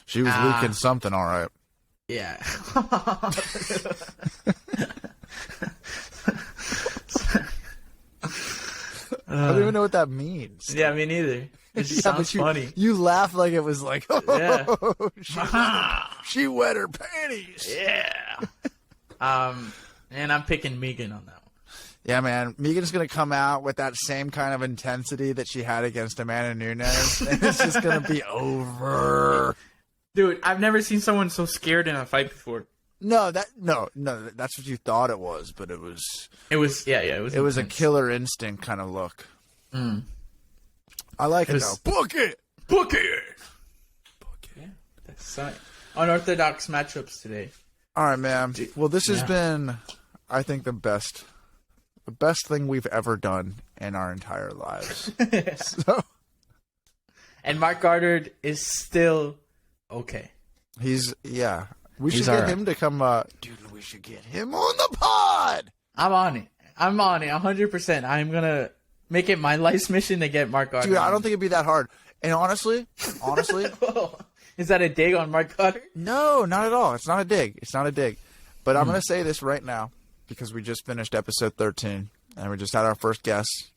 she was leaking something, all right. Yeah. I don't even know what that means. Yeah, me neither. It just sounds funny. You laugh like it was like, Yeah. she wet her panties. Yeah. And I'm picking Megan on that one. Yeah, man. Megan's going to come out with that same kind of intensity that she had against Amanda Nunes, and it's just going to be over. Dude, I've never seen someone so scared in a fight before. No, that's what you thought it was, but it was It was a a killer instinct kind of look. I like it, though. Book it! Yeah, that's right. Unorthodox matchups today. All right, man. Well, this has been, I think, the best thing we've ever done in our entire lives. So, and Mark Goddard is still okay. We should get him to come. Dude, we should get him on the pod. I'm on it 100%. I'm gonna make it my life's mission to get Mark Goddard. Dude, I don't think it'd be that hard. And honestly, is that a dig on Mark Goddard? no, not at all. It's not a dig. But I'm gonna say this right now because we just finished episode 13 and we just had our first guest,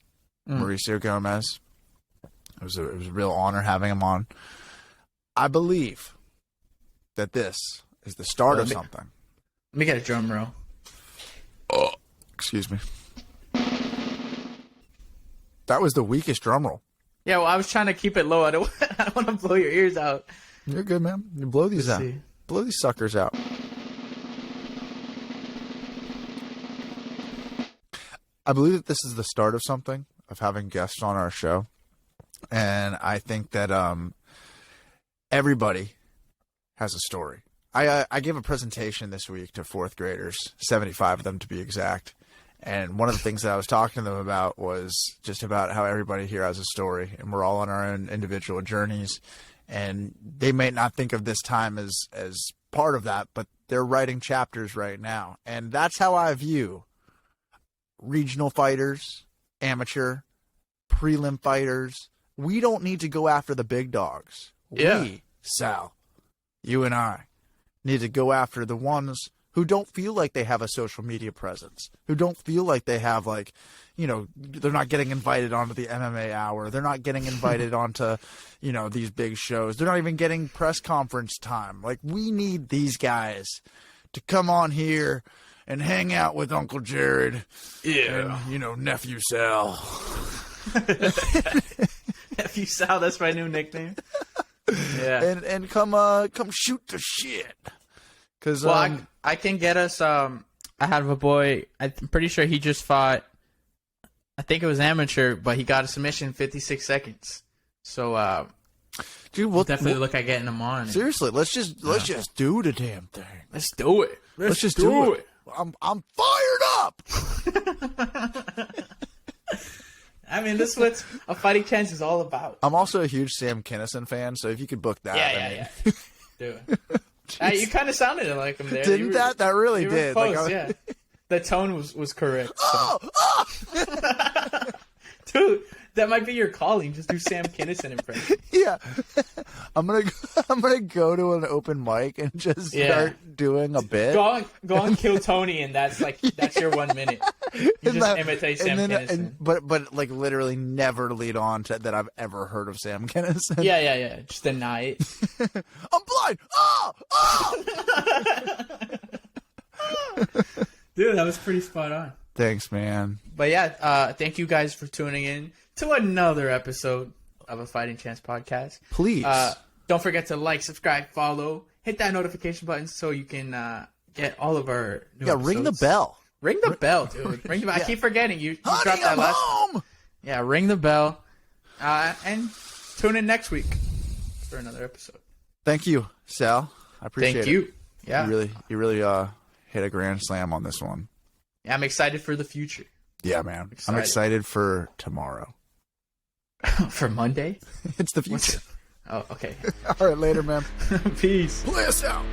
Mauricio Gomez. It was a real honor having him on. I believe that this is the start of something. Let me get a drum roll. Oh, excuse me. That was the weakest drum roll. Yeah, well, I was trying to keep it low. I don't want to blow your ears out. You're good, man. You blow these out. See. Blow these suckers out. I believe that this is the start of something, of having guests on our show. And I think that everybody has a story. I gave a presentation this week to fourth graders, 75 of them to be exact. And one of the things that I was talking to them about was just about how everybody here has a story, and we're all on our own individual journeys. And they may not think of this time as part of that, but they're writing chapters right now. And that's how I view regional fighters, amateur, prelim fighters. We don't need to go after the big dogs. Yeah. We, Sal, you and I, need to go after the ones who don't feel like they have a social media presence, who don't feel like they have, like, you know, they're not getting invited onto the MMA hour. They're not getting invited onto, you know, these big shows. They're not even getting press conference time. Like, we need these guys to come on here and hang out with Uncle Jared. Yeah. And, you know, Nephew Sal. Nephew Sal, that's my new nickname. Yeah. And come shoot the shit. Cause, I can get us. I have a boy. I'm pretty sure he just fought. I think it was amateur, but he got a submission in 56 seconds. So, dude, we'll definitely look at getting him on. Seriously, let's just do the damn thing. Let's do it. Let's just do it. I'm fired up. I mean, this is what a fighting chance is all about. I'm also a huge Sam Kinison fan, so if you could book that, Yeah. Do it. You kind of sounded like him there. Didn't that? That really did. Close, like, yeah. The tone was correct. So. Oh! Dude, that might be your calling. Just do Sam Kinison impression. Yeah, I'm gonna go to an open mic and just start doing a bit. Go on, kill Tony, and that's your 1 minute. You just imitate Sam Kinison. But like literally never lead on to that I've ever heard of Sam Kinison. Yeah. Just deny it. I'm blind. Oh! Dude, that was pretty spot on. Thanks, man. But yeah, thank you guys for tuning in to another episode of a Fighting Chance podcast. Please. Don't forget to like, subscribe, follow, hit that notification button so you can get all of our new episodes. Ring the bell. Ring the bell, dude. Ring the bell. I keep forgetting. You dropped that last. Home! Yeah, ring the bell. And tune in next week for another episode. Thank you, Sal. I appreciate it. Thank you. Yeah. You really hit a grand slam on this one. Yeah, I'm excited for the future. Yeah, man. I'm excited for tomorrow. For Monday? It's the future. Oh, okay. All right, later, man. Peace. Play us out.